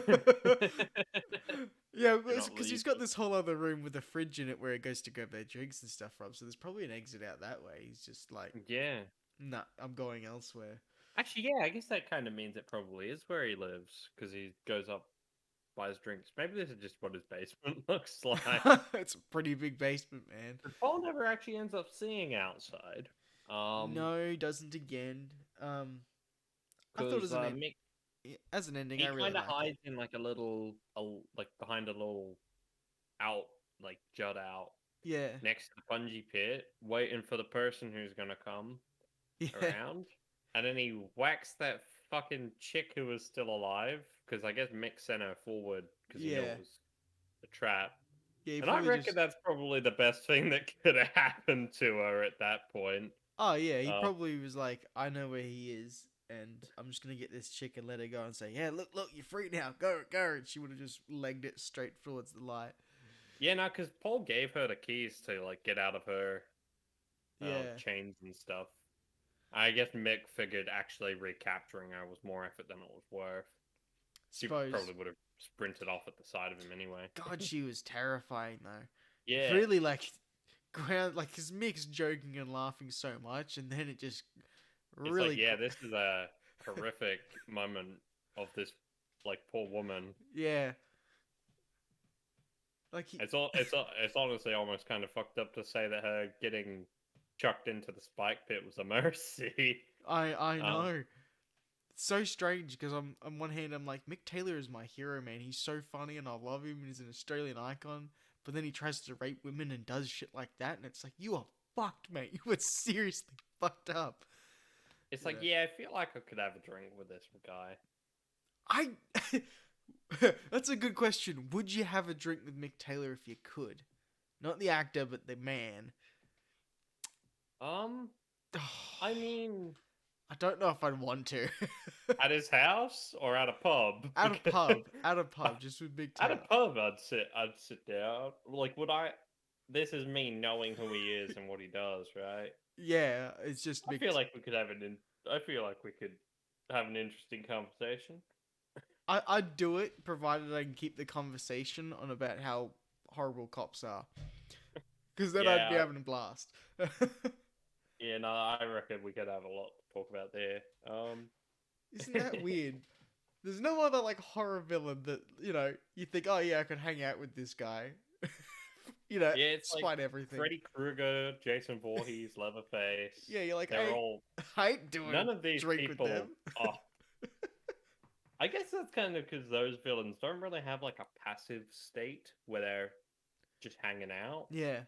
Yeah, not because he's leave. got this whole other room with a fridge in it where he goes to grab their drinks and stuff from. So there's probably an exit out that way. He's just like, Yeah. nah, I'm going elsewhere. Actually, yeah, I guess that kind of means it probably is where he lives, because he goes up, buys drinks. Maybe this is just what his basement looks like. It's a pretty big basement, man. But Paul never actually ends up seeing outside. No, doesn't again. I thought Because Mick, as an ending, he I really kind of like it. hides in like like behind a little out, like jut out Yeah, next to the bungee pit, waiting for the person who's gonna come yeah, around. And then he whacks that fucking chick who was still alive, because I guess Mick sent her forward because he knew yeah. it was a trap. Yeah, he And I probably reckon just. that's probably the best thing that could have happened to her at that point. Oh yeah, he Uh, probably was like, I know where he is, and I'm just gonna get this chick and let her go and say, yeah, look, you're free now, go, and she would have just legged it straight towards the light. yeah, no, because Paul gave her the keys to like get out of her Yeah, chains and stuff. I guess Mick figured actually recapturing her was more effort than it was worth. She suppose. probably would have sprinted off at the side of him anyway. God, she was terrifying though. Yeah, Really, like ground, like his Mick's joking and laughing so much, and then it just it's like, really, yeah, this is a horrific moment of this like poor woman. yeah, like he, It's honestly almost kind of fucked up to say that her getting chucked into the spike pit was a mercy. I Um, know. It's so strange because on one hand I'm like Mick Taylor is my hero, man. He's so funny and I love him and he's an Australian icon. But then he tries to rape women and does shit like that, and it's like you are fucked, mate. You are seriously fucked up. it's You like, know, yeah, I feel like I could have a drink with this guy. I. That's a good question. Would you have a drink with Mick Taylor if you could? Not the actor, but the man. Um, I mean, I don't know if I'd want to. at his house or at a pub? At a Because pub, at a pub, just with Mick at a Taylor. pub, I'd sit down. Like, would I? This is me knowing who he is and what he does, right? Yeah, it's just I Mick. feel like we could have I feel like we could have an interesting conversation. I'd do it provided I can keep the conversation on about how horrible cops are, because then I'd be Yeah, having a blast. yeah. No, I reckon we could have a lot to talk about there. Isn't that weird? There's no other like horror villain that you think, oh yeah, I could hang out with this guy. Yeah, it's like despite everything. Freddy Krueger, Jason Voorhees, Leatherface. Yeah, you're like, They're all I ain't doing none of a these drink with people. them. Oh, I guess that's kind of because those villains don't really have like a passive state where they're just hanging out. Yeah,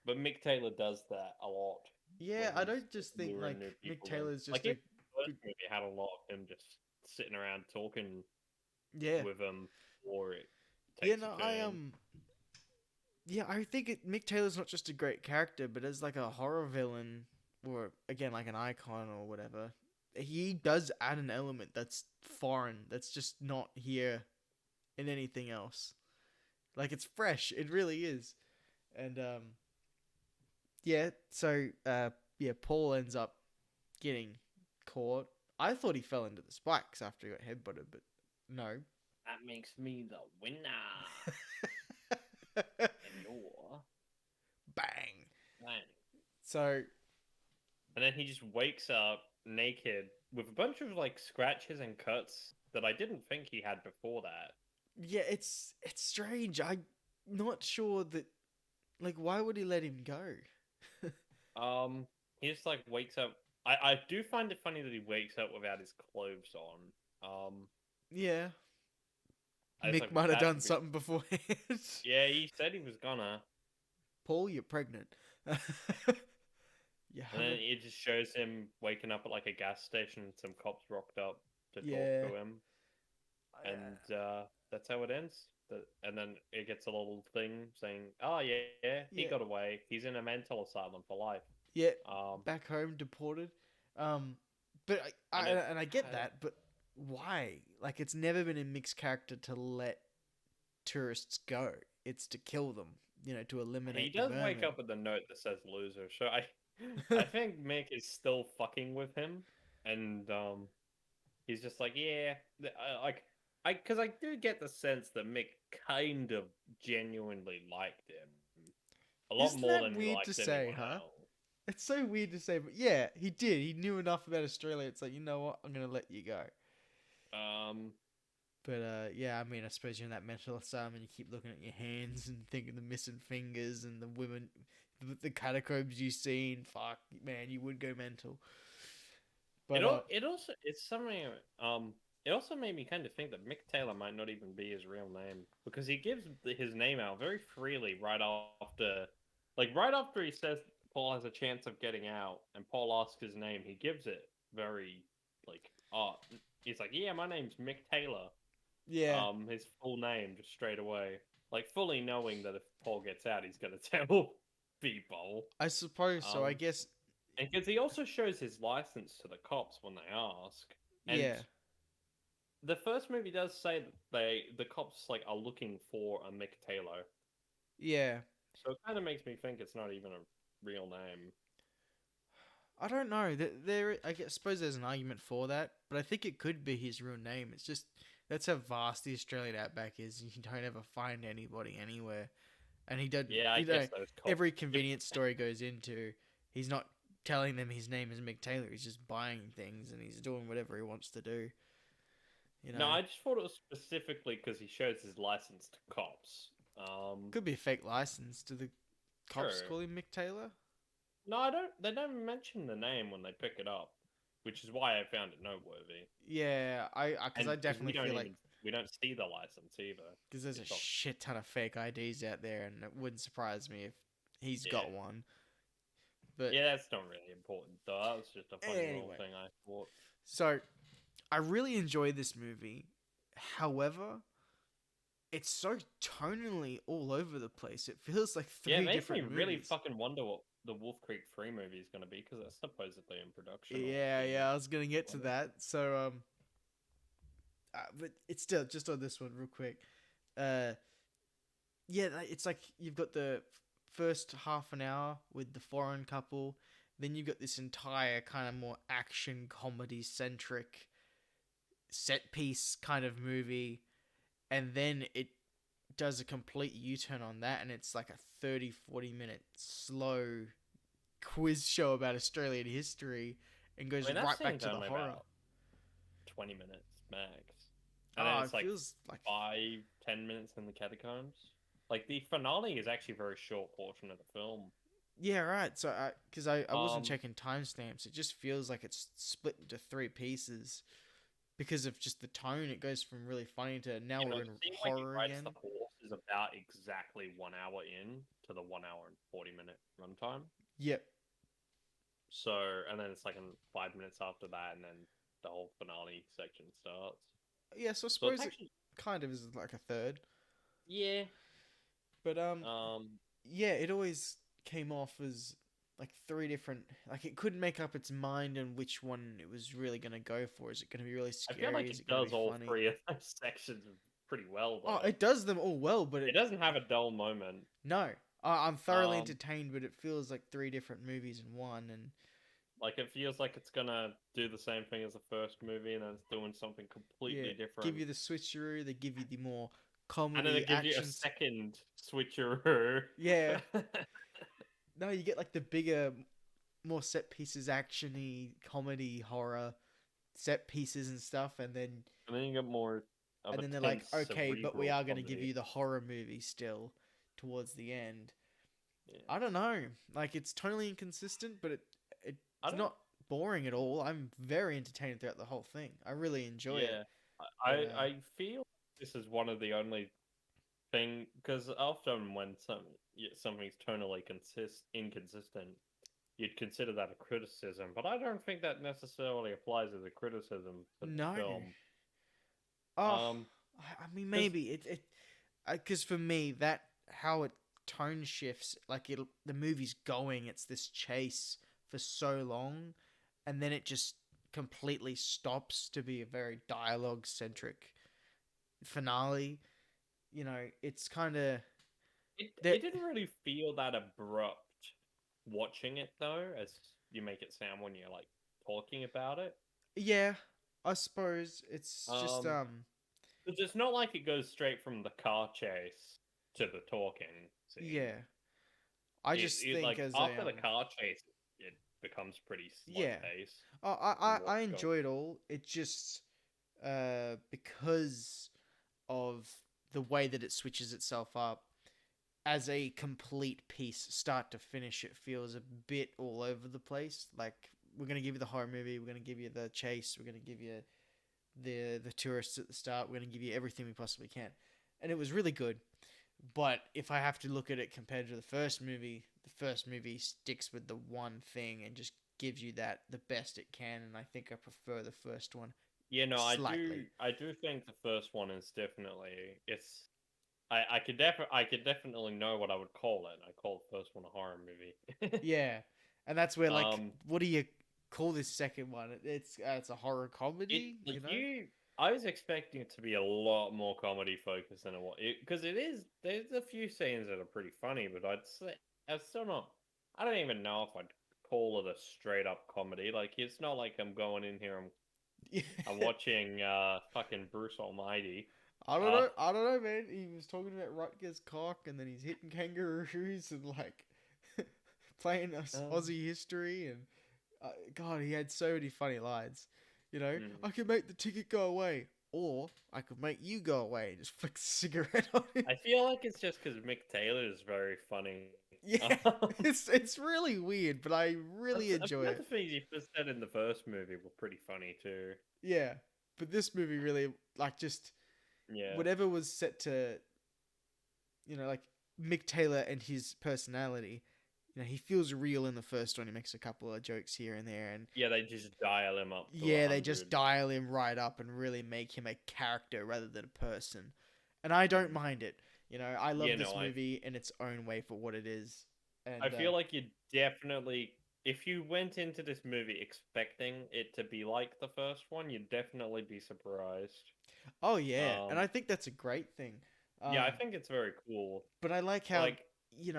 But Mick Taylor does that a lot yeah. when I he's don't just think luring like new Mick people in. Taylor's Like just in a the good. first movie, it had a lot of him just sitting around talking Yeah, with them before it yeah. takes a No, turn. Yeah, I think Mick Taylor's not just a great character, but as like a horror villain, or again like an icon or whatever, he does add an element that's foreign, that's just not here in anything else. Like it's fresh, it really is. And yeah, so yeah, Paul ends up getting caught. I thought he fell into the spikes after he got headbutted, but no. That makes me the winner, and you're Bang. bang. So And then he just wakes up naked with a bunch of like scratches and cuts that I didn't think he had before that. yeah, it's strange. I'm not sure that like why would he let him go? Um, he just like wakes up. I do find it funny that he wakes up without his clothes on. Yeah, I just Mick like might have that's done something beforehand. yeah. He said he was gonna, Paul, you're pregnant. You and then haven't. it just shows him waking up at like a gas station. And some cops rocked up to talk Yeah. to him, and that's how it ends. And then it gets a little thing saying, "Oh yeah, he Yeah. got away. He's in a mental asylum for life." Yeah. Um, Back home, deported. Um, but and it, I get that, but why? Like, it's never been in Mick's character to let tourists go. It's to kill them. To he eliminate the does wake vermin. up with a note that says "loser." So I think Mick is still fucking with him, and he's just like, yeah, like because I do get the sense that Mick kind of genuinely liked him a lot Isn't more that than he weird to liked say, anyone huh? else. It's so weird to say, but yeah, he did. He knew enough about Australia. It's like, you know what? I'm gonna let you go. Um, But yeah, I mean, I suppose you're in that mental asylum and you keep looking at your hands and thinking the missing fingers and the women, the catacombs you've seen. Fuck, man, you would go mental. But it also it's something it also made me kind of think that Mick Taylor might not even be his real name because he gives his name out very freely right after he says Paul has a chance of getting out and Paul asks his name, he gives it very like he's like, yeah, my name's Mick Taylor. Yeah, his full name just straight away, like fully knowing that if Paul gets out, he's gonna tell people. I suppose so. I Um, guess. and because he also shows his license to the cops when they ask, and Yeah, the first movie does say that the cops like are looking for a Mick Taylor, yeah. so it kind of makes me think it's not even a real name. I don't know. Suppose there's an argument for that, but I think it could be his real name. It's just that's how vast the Australian outback is. You don't ever find anybody anywhere, and he doesn't. Yeah, I guess those cops. Every convenience store he goes into, he's not telling them his name is Mick Taylor. He's just buying things and he's doing whatever he wants to do. You No, know, I just thought it was specifically because he shows his license to cops. could be a fake license. Do the cops True. call him Mick Taylor? No, I don't. They don't mention the name when they pick it up, which is why I found it noteworthy. Yeah, because And I because definitely feel like we don't see the license either. because there's a It's not. shit ton of fake IDs out there, and it wouldn't surprise me if he's Yeah, got one. But yeah, that's not really important though. That was just a funny little anyway, thing I thought. so I really enjoy this movie. However, it's so tonally all over the place. It feels like Yeah, three it makes me different really movies. fucking wonder what the Wolf Creek 3 movie is going to be because it's supposedly in production or Yeah, being. yeah, I was gonna get to that. So, but it's still just on this one real quick. Uh, yeah, it's like you've got the first half an hour with the foreign couple, then you've got this entire kind of more action comedy centric set piece kind of movie, and then it does a complete U-turn on that, and it's like a 30-40 minute slow quiz show about Australian history and I goes mean, that right back seems to the only horror. about 20 minutes max. And then Oh, it it's like feels like 5-10 minutes in the catacombs. Like the finale is actually a very short portion of the film. yeah, right. So I wasn't Um, checking timestamps. It just feels like it's split into three pieces because of just the tone. It goes from really funny to now you know, we're in the scene where he horror rides again. the horse is about exactly 1 hour in to the 1 hour and 40 minute runtime. Yep. So, and then it's like in 5 minutes after that, and then the whole finale section starts. Yeah. So I So it's suppose it actually, kind of is like a third, yeah. but Um, yeah, it always came off as like three different. Like it couldn't make up its mind on which one it was really gonna go for. Is it gonna be really I feel scary? like Is it it gonna be does all funny? three of those sections pretty well, Oh, though. it does them all well, but It doesn't have a dull moment. no. I'm thoroughly Um, entertained, but it feels like three different movies in one, and like it feels like it's gonna do the same thing as the first movie, and then it's doing something yeah, completely different. give you the switcheroo. They give you the more And then comedy it gives you a actions. second switcheroo. Yeah, no, you get like the bigger, more set pieces, actiony, comedy, horror set pieces and stuff, And then you get more of and a then they're like, tense, okay, but we cerebral are going to give comedy. you the horror movie still towards the end. Yeah. I don't know, like it's totally inconsistent, but it's I don't. not boring at all. I'm very entertained throughout the whole thing. I really enjoy it. Yeah, But I feel this is one of the only thing because often when something's tonally inconsistent, you'd consider that a criticism. But I don't think that necessarily applies as a criticism to the no, film. oh, Um, I mean because maybe it because for me that how it tone shifts, like the movie's going, it's this chase for so long, and then it just completely stops to be a very dialogue centric finale. You know, it's kind of it didn't really feel that abrupt watching it though, as you make it sound when you're like talking about it. yeah, I suppose it's just Um, because it's not like it goes straight from the car chase to the talking scene. yeah. I just It think like as a after the car chase, it becomes pretty slow yeah, pace I in I, I what's going. enjoy it all. It just because of the way that it switches itself up as a complete piece, start to finish, it feels a bit all over the place. Like we're gonna give you the horror movie, we're gonna give you the chase, we're gonna give you the tourists at the start, we're gonna give you everything we possibly can, and it was really good. But if I have to look at it compared to the first movie sticks with the one thing and just gives you that the best it can, and I think I prefer the first one You know, slightly. I do think the first one is definitely it's. I could definitely know what I would call it. I call the first one a horror movie. Yeah, and that's where like, um, what do you call this second one? It's a horror it comedy, like you know? you. I was expecting it to be a lot more comedy focused than it was, because it is. There's a few scenes that are pretty funny, but I'm still not. I don't even know if I'd call it a straight up comedy. Like it's not like I'm going in here. I'm watching fucking Bruce Almighty. I don't Uh, know. I don't know, man. He was talking about Rutger's cock, and then he's hitting kangaroos and like playing us um, Aussie history, and God, he had so many funny lines. You know, hmm. I could make the ticket go away, or I could make you go away and just flick a cigarette on him. I feel like it's just because Mick Taylor is very funny. Yeah, it's really weird, but I really I enjoy feel like it. the things he first said in the first movie were pretty funny too. Yeah, but this movie really like just Yeah, whatever was set to, like Mick Taylor and his personality. He feels real in the first one. He makes a couple of jokes here and there, and yeah, they just dial him up to a yeah, they just hundred. dial him right up and really make him a character rather than a person. And I don't Mm. mind it. I Yeah, love this no, movie in its own way for what it is. I And feel like you definitely, if you went into this movie expecting it to be like the first one, you'd definitely be surprised. oh yeah, and Um, I think that's a great thing. yeah, I Um, think it's very cool. but I like how Like,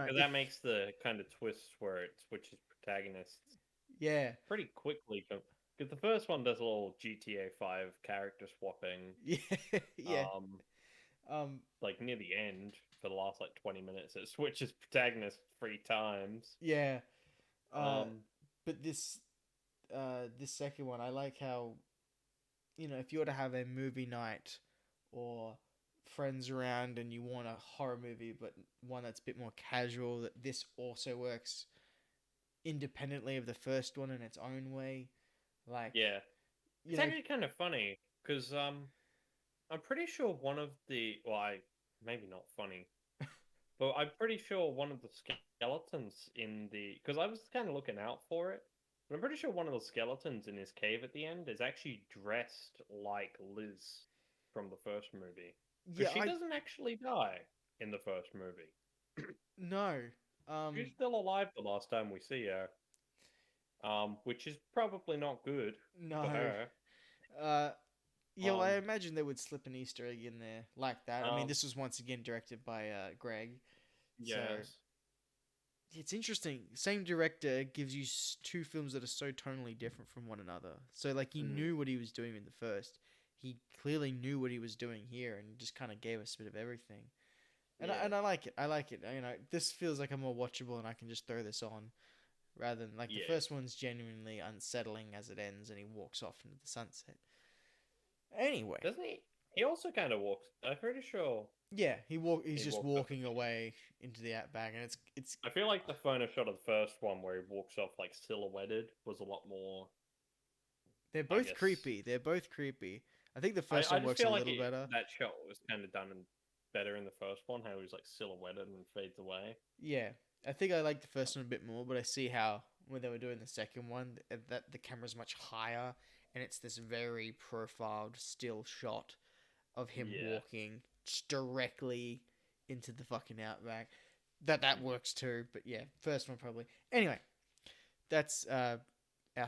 because if that makes the kind of twist where it switches protagonists yeah, pretty quickly. Because the first one does a little GTA 5 character swapping, yeah, yeah, um, um, like near the end for the last like 20 minutes. It switches protagonists 3 times. yeah. Uh, Um, but this second one, I like how if you were to have a movie night or friends around and you want a horror movie, but one that's a bit more casual, that this also works independently of the first one in its own way. Like, yeah, you it's know, actually kind of funny because I'm pretty sure one of the well, maybe not funny, but I'm pretty sure one of the skeletons in the because I was kind of looking out for it. But I'm pretty sure one of the skeletons in his cave at the end is actually dressed like Liz from the first movie. Because yeah, she I doesn't actually die in the first movie. no, She's um, still alive the last time we see her. Which is probably not good for no, her. uh, yeah, well, I Um, imagine they would slip an Easter egg in there like that. I mean, um, this was once again directed by Greg, so yes. it's interesting. Same director gives you two films that are so tonally different from one another. So like he Mm, knew what he was doing in the first. He clearly knew what he was doing here, and just kind of gave us a bit of everything. yeah. And I like it. I like it. This feels like a more watchable, and I can just throw this on rather than like the Yeah. first one's genuinely unsettling as it ends, and he walks off into the sunset. Anyway, Doesn't he? He also kind of walks. I'm pretty sure yeah, He's he just walks off. walking away into the outback, and it's I feel like the final shot of the first one where he walks off like silhouetted was a lot more. they're I both guess. creepy. They're both creepy. I think the first I one just works a feel like little better. that shot was kind of done better in the first one. How he was like silhouetted and fades away. Yeah, I think I like the first one a bit more, but I see how when they were doing the second one, that the camera's much higher, and it's this very profiled still shot of him Yeah. walking directly into the fucking outback. That Mm. works too, but yeah, first one probably. Anyway, that's our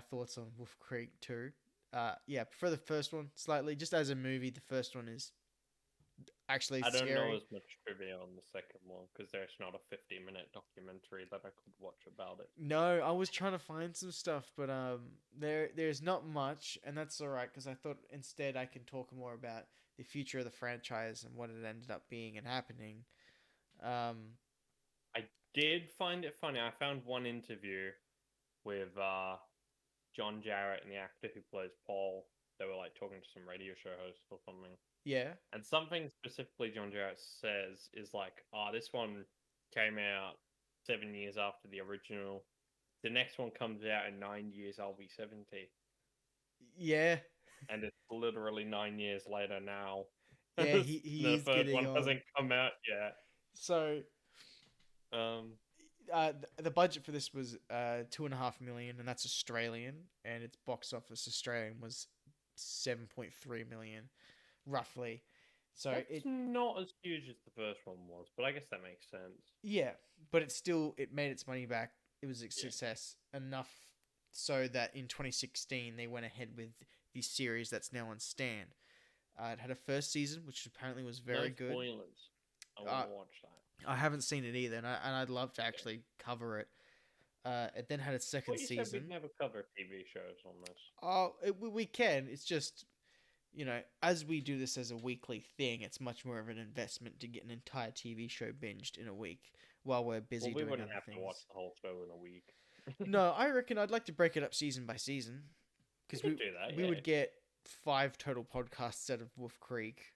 thoughts on Wolf Creek 2. Yeah, prefer the first one slightly. Just as a movie, the first one is actually I don't know scary. as much trivia on the second one because there's not a 50-minute documentary that I could watch about it. No, I was trying to find some stuff, but there's not much, and that's all right because I thought instead I can talk more about the future of the franchise and what it ended up being and happening. Um, I did find it funny. I found one interview with John Jarrett and the actor who plays Paul. They were like talking to some radio show host or something. yeah, And something specifically John Jarrett says is like, oh, this one came out 7 years after the original. The next one comes out in 9 years, I'll be 70. yeah, And it's literally 9 years later now. yeah. He The is first getting one on. hasn't come out yet. So Um, the budget for this was 2.5 million, and that's Australian, and its box office Australian was 7.3 million, roughly. So That's not as huge as the first one was, but I guess that makes sense. yeah, but it made its money back. It was a Yeah. success enough so that in 2016 they went ahead with the series that's now on Stan. It had a first season, which apparently was very No good. spoilers. I Uh, want to watch that. I haven't seen it either, and I'd love to actually cover it. It then had its second Well, you said we'd season. never cover TV shows on this. Oh, we can. It's just, as we do this as a weekly thing, it's much more of an investment to get an entire TV show binged in a week while we're busy Well, we doing wouldn't other have things. to watch the whole show in a week. No, I reckon I'd like to break it up season by season because could do that. we Yeah. would get 5 total podcasts out of Wolf Creek.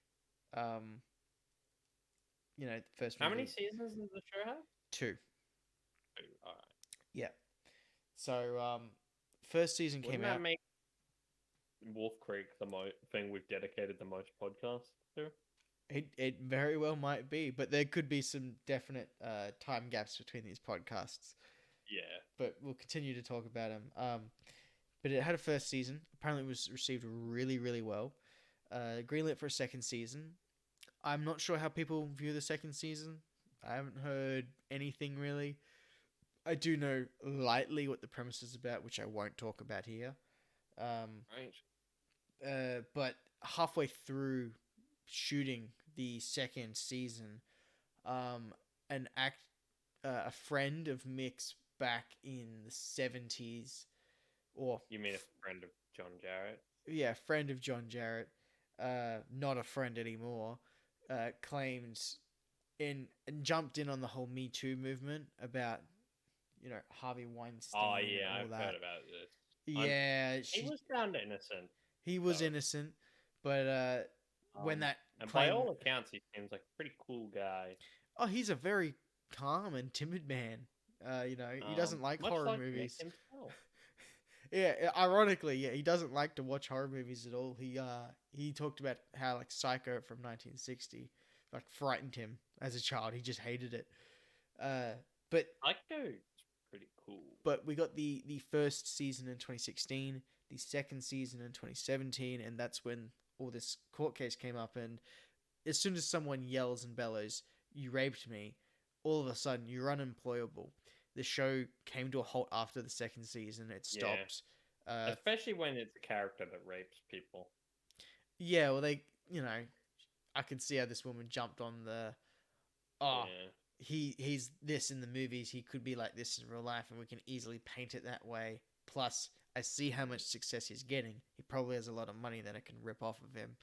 The first How movie, many seasons does the show have? 2. 2. All right. Yeah. So first season Wouldn't came that out. make Wolf Creek the thing we've dedicated the most podcasts to? It very well might be, but there could be some definite time gaps between these podcasts. Yeah. But we'll continue to talk about them. But it had a first season. Apparently, it was received really, really well. Greenlit for a second season. I'm not sure how people view the second season. I haven't heard anything really. I do know lightly what the premise is about, which I won't talk about here. Right. But halfway through shooting the second season, a friend of Mick's back in the 70s, or You mean a friend of John Jarrett? yeah, friend of John Jarrett, not a friend anymore, claimed and jumped in on the whole Me Too movement about Harvey Weinstein Oh and yeah, all I've that. heard about this. Yeah, He was found innocent. he was though. innocent, but when that And claim, by all accounts, he seems like a pretty cool guy. oh, he's a very calm and timid man. He doesn't like Much horror like movies. Mick himself. Yeah, ironically, yeah, he doesn't like to watch horror movies at all. He talked about how like Psycho from 1960 like frightened him as a child. He just hated it. But Psycho's pretty cool. but we got the first season in 2016, the second season in 2017, and that's when all this court case came up. And as soon as someone yells and bellows, "You raped me," all of a sudden you're unemployable. The show came to a halt after the second season. It stopped. Especially when it's a character that rapes people. Yeah, well, I can see how this woman jumped on Yeah. he's this in the movies. He could be like this in real life, and we can easily paint it that way. Plus, I see how much success he's getting. He probably has a lot of money that I can rip off of him.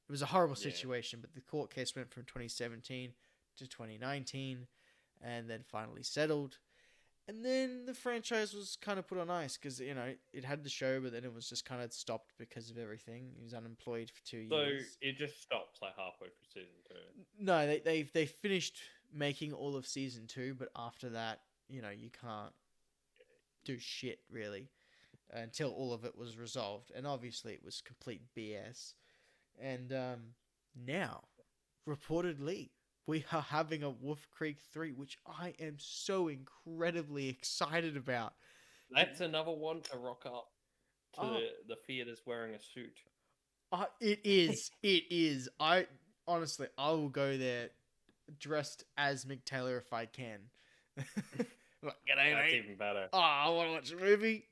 It was a horrible Yeah. situation, but the court case went from 2017 to 2019, and then finally settled. And then the franchise was kind of put on ice because it had the show, but then it was just kind of stopped because of everything. He was unemployed for 2 So years. it just stops like halfway through season 2. No, they finished making all of season 2, but after that, you can't do shit really until all of it was resolved. And obviously, it was complete BS. And now, reportedly, we are having a Wolf Creek 3, which I am so incredibly excited about. That's another one to rock up to the theaters wearing a suit. It is. It is. I will go there dressed as Mick Taylor if I can. Like, g'day, That's mate. even better. Oh, I want to watch a movie,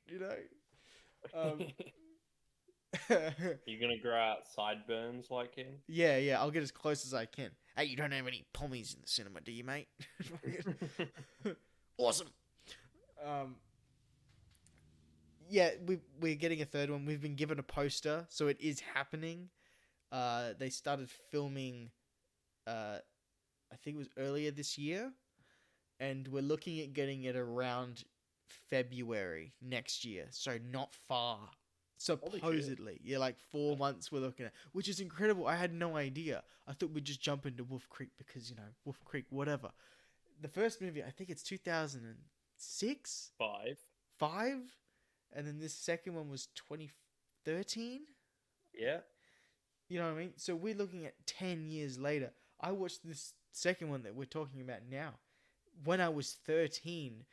You're gonna grow out sideburns like him? Yeah, I'll get as close as I can. Hey, you don't have any pommies in the cinema, do you, mate? Awesome. Yeah, we're getting a third one. We've been given a poster, so it is happening. They started filming, I think it was earlier this year, and we're looking at getting it around February next year, so not far. Supposedly, yeah, like 4 months we're looking at, which is incredible. I had no idea. I thought we'd just jump into Wolf Creek because Wolf Creek, whatever. The first movie, I think it's 2006, 5, and then this second one was 2013. Yeah. You know what I mean? So we're looking at 10 years later. I watched this second one that we're talking about now when I was 13,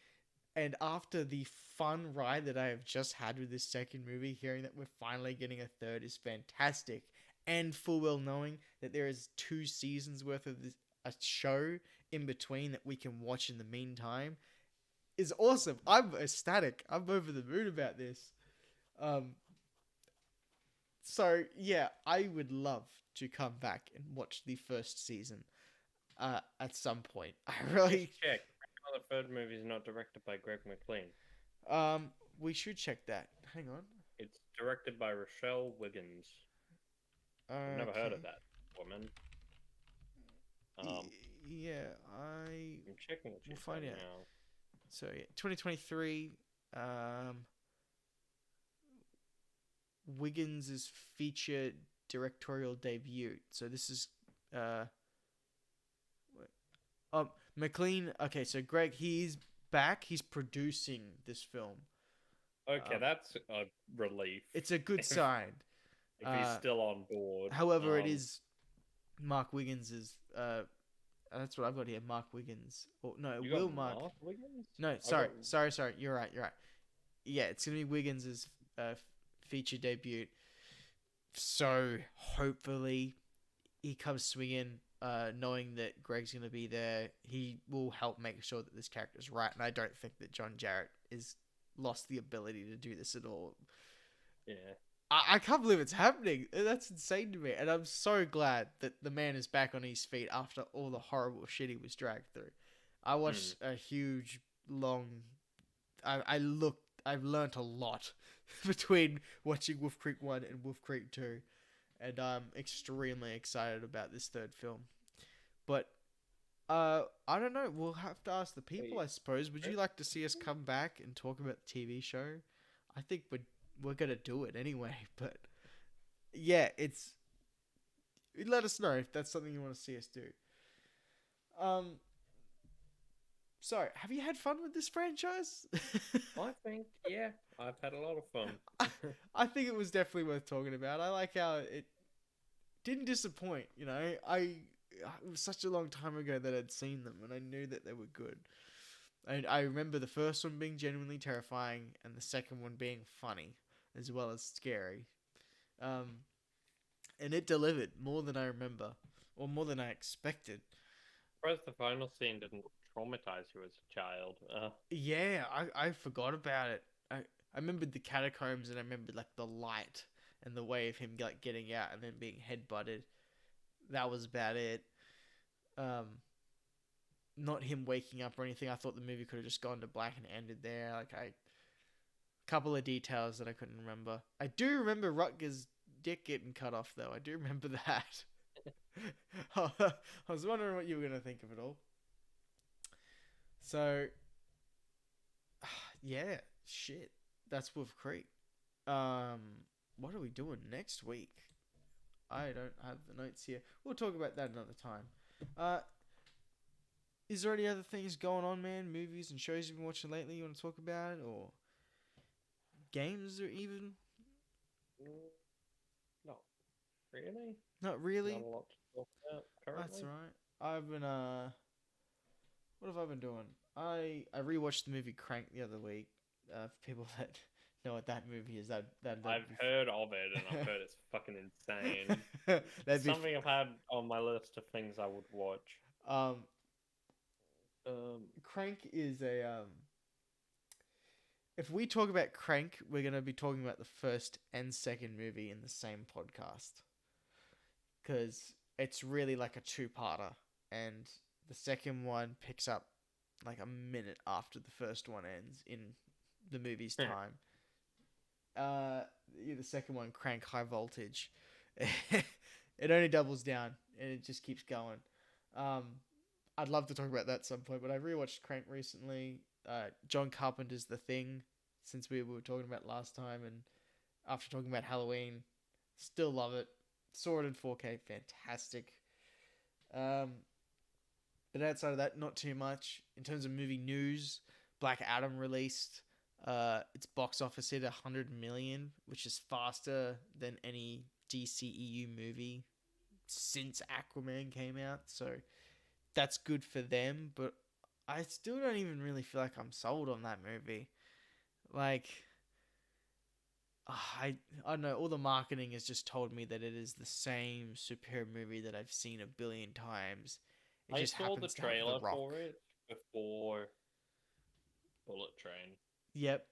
And after the fun ride that I have just had with this second movie, hearing that we're finally getting a third is fantastic. And full well knowing that there is 2 seasons worth of a show in between that we can watch in the meantime is awesome. I'm ecstatic. I'm over the moon about this. Um, so yeah, I would love to come back and watch the first season at some point. I really Just check. The third movie is not directed by Greg McLean. we should check that. Hang on. It's directed by Rochelle Wiggins. I've never heard of Okay. that woman. Yeah, I I'm checking what we'll she's find done out. now. So yeah, 2023. Wiggins' feature directorial debut. So this is McLean. Okay, so Greg, he's back. He's producing this film. Okay, that's a relief. It's a good sign. If he's still on board. However, it is Mark Wiggins' that's what I've got here. Mark Wiggins. Or no, You Will got Mark. Mark Wiggins? No, sorry. You're right. Yeah, it's gonna be Wiggins' feature debut. So hopefully he comes swinging, knowing that Greg's gonna be there. He will help make sure that this character's right, and I don't think that John Jarrett is lost the ability to do this at all. Yeah. I can't believe it's happening. That's insane to me. And I'm so glad that the man is back on his feet after all the horrible shit he was dragged through. I watched a huge, long... I've learnt a lot between watching Wolf Creek 1 and Wolf Creek 2. And I'm extremely excited about this third film. But, I don't know. We'll have to ask the people, I suppose. Would you like to see us come back and talk about the TV show? I think we're gonna do it anyway, but yeah, it's let us know if that's something you want to see us do. So have you had fun with this franchise? I think, yeah, I've had a lot of fun. I think it was definitely worth talking about. I like how it didn't disappoint, you know. It was such a long time ago that I'd seen them and I knew that they were good. I remember the first one being genuinely terrifying and the second one being funny as well as scary. And it delivered more than I remember, or more than I expected. Whereas the final scene didn't traumatize you as a child. Yeah, I forgot about it. I remembered the catacombs and I remembered like the light and the way of him like getting out and then being headbutted. That was about it. Not him waking up or anything. I thought the movie could have just gone to black and ended there. Couple of details that I couldn't remember. I do remember Rutger's dick getting cut off, though. I do remember that. I was wondering what you were going to think of it all. So, yeah, shit. That's Wolf Creek. What are we doing next week? I don't have the notes here. We'll talk about that another time. Is there any other things going on, man? Movies and shows you've been watching lately you want to talk about it? Or games or even? Not really. Not really? Not a lot to talk about currently. That's alright. I've been, what have I been doing? I rewatched the movie Crank the other week. For people that know what that movie is, I've heard of it and I've heard it's fucking insane. That'd be Something I've had on my list of things I would watch. Crank is a if we talk about Crank, we're going to be talking about the first and second movie in the same podcast. Because it's really like a two-parter. And the second one picks up like a minute after the first one ends in the movie's time. The second one, Crank High Voltage. It only doubles down and it just keeps going. I'd love to talk about that at some point, but I rewatched Crank recently. John Carpenter's The Thing, since we were talking about last time, and after talking about Halloween, still love it. Saw it in 4K, fantastic. But outside of that, not too much. In terms of movie news, Black Adam released. Its box office hit 100 million, which is faster than any DCEU movie since Aquaman came out. So that's good for them, but I still don't even really feel like I'm sold on that movie. Like, I don't know. All the marketing has just told me that it is the same superhero movie that I've seen a billion times. It I just saw the happens to have The trailer Rock. for it before Bullet Train, Yep.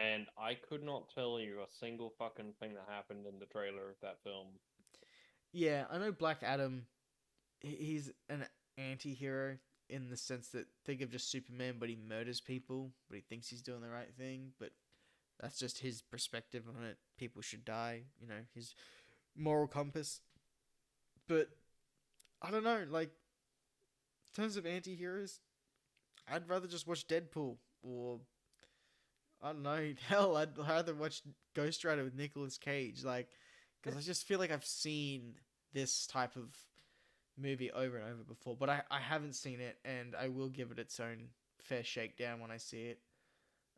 and I could not tell you a single fucking thing that happened in the trailer of that film. Yeah, I know Black Adam. He's an anti-hero in the sense that think of just Superman, but he murders people, but he thinks he's doing the right thing. But that's just his perspective on it. People should die. His moral compass. But I don't know. Like, in terms of anti-heroes, I'd rather just watch Deadpool or I don't know. Hell, I'd rather watch Ghost Rider with Nicolas Cage. Like, because I just feel like I've seen this type of movie over and over before, but I haven't seen it, and I will give it its own fair shakedown when I see it.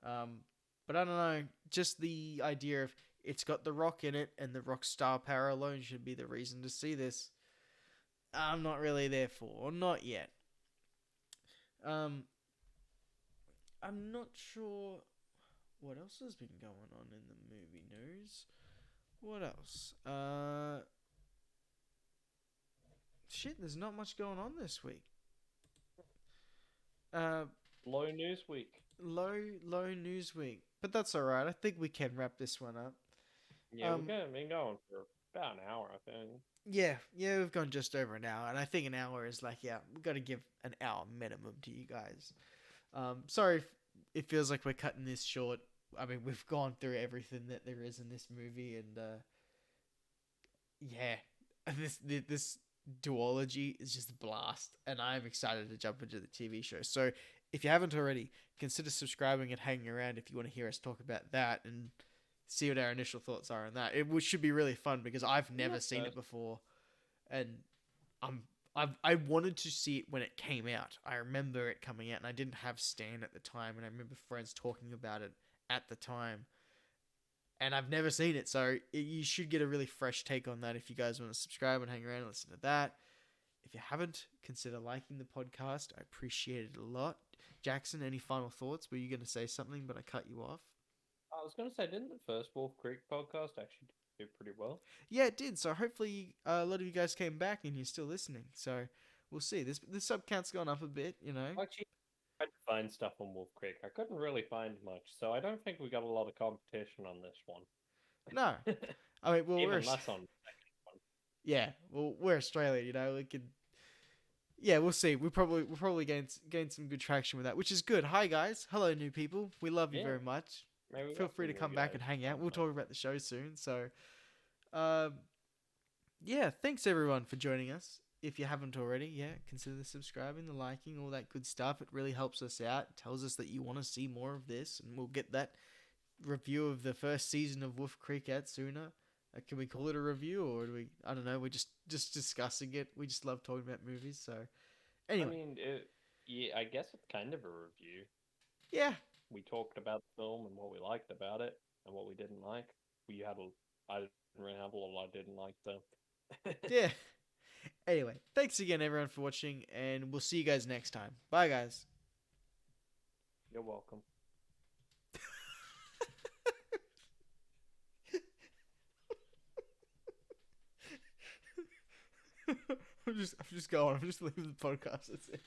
Um, but I don't know. Just the idea of it's got The Rock in it, and The Rock's star power alone should be the reason to see this. I'm not really there for, or not yet. Um, I'm not sure what else has been going on in the movie news. What else? Shit, there's not much going on this week. Uh, Low news week. low news week, but that's all right. I think we can wrap this one up. Yeah, we've Um, been going for about an hour, I think. yeah, we've gone just over an hour, and I think an hour is like, yeah, we've got to give an hour minimum to you guys. Sorry if it feels like we're cutting this short. I mean, we've gone through everything that there is in this movie, and yeah, this duology is just a blast, and I'm excited to jump into the TV show. So, if you haven't already, consider subscribing and hanging around if you want to hear us talk about that and see what our initial thoughts are on that. Should be really fun because I've never seen it before, and I'm I wanted to see it when it came out. I remember it coming out, and I didn't have Stan at the time, and I remember friends talking about it at the time, and I've never seen it, so you should get a really fresh take on that if you guys want to subscribe and hang around and listen to that. If you haven't, consider liking the podcast. I appreciate it a lot. Jackson, any final thoughts? Were you going to say something, but I cut you off? I was gonna say, didn't the first Wolf Creek podcast actually do pretty well? Yeah, it did. So hopefully a lot of you guys came back and you're still listening. So we'll see. The sub count's gone up a bit, you know. I actually tried to find stuff on Wolf Creek. I couldn't really find much, so I don't think we got a lot of competition on this one. No, I mean, well, Even less on the second one. yeah, well, we're Australia, you know. We could, yeah, we'll see. We'll probably gain some good traction with that, which is good. Hi guys, hello new people. We love you Yeah, very much. maybe we Feel got free some to new come back guys. and hang out. That's We'll nice. talk about the show soon. So, um, yeah, thanks everyone for joining us. If you haven't already, yeah, consider subscribing, the liking, all that good stuff. It really helps us out. It tells us that you want to see more of this, and we'll get that review of the first season of Wolf Creek out sooner. Can we call it a review, or do we? I don't know. We're just discussing it. We just love talking about movies. So I anyway, mean, yeah, I guess it's kind of a review. yeah, We talked about the film and what we liked about it and what we didn't like. I didn't really have a lot I didn't like though. yeah. Anyway, thanks again everyone for watching, and we'll see you guys next time. Bye, guys. You're welcome. I'm just going. I'm just leaving the podcast. That's it.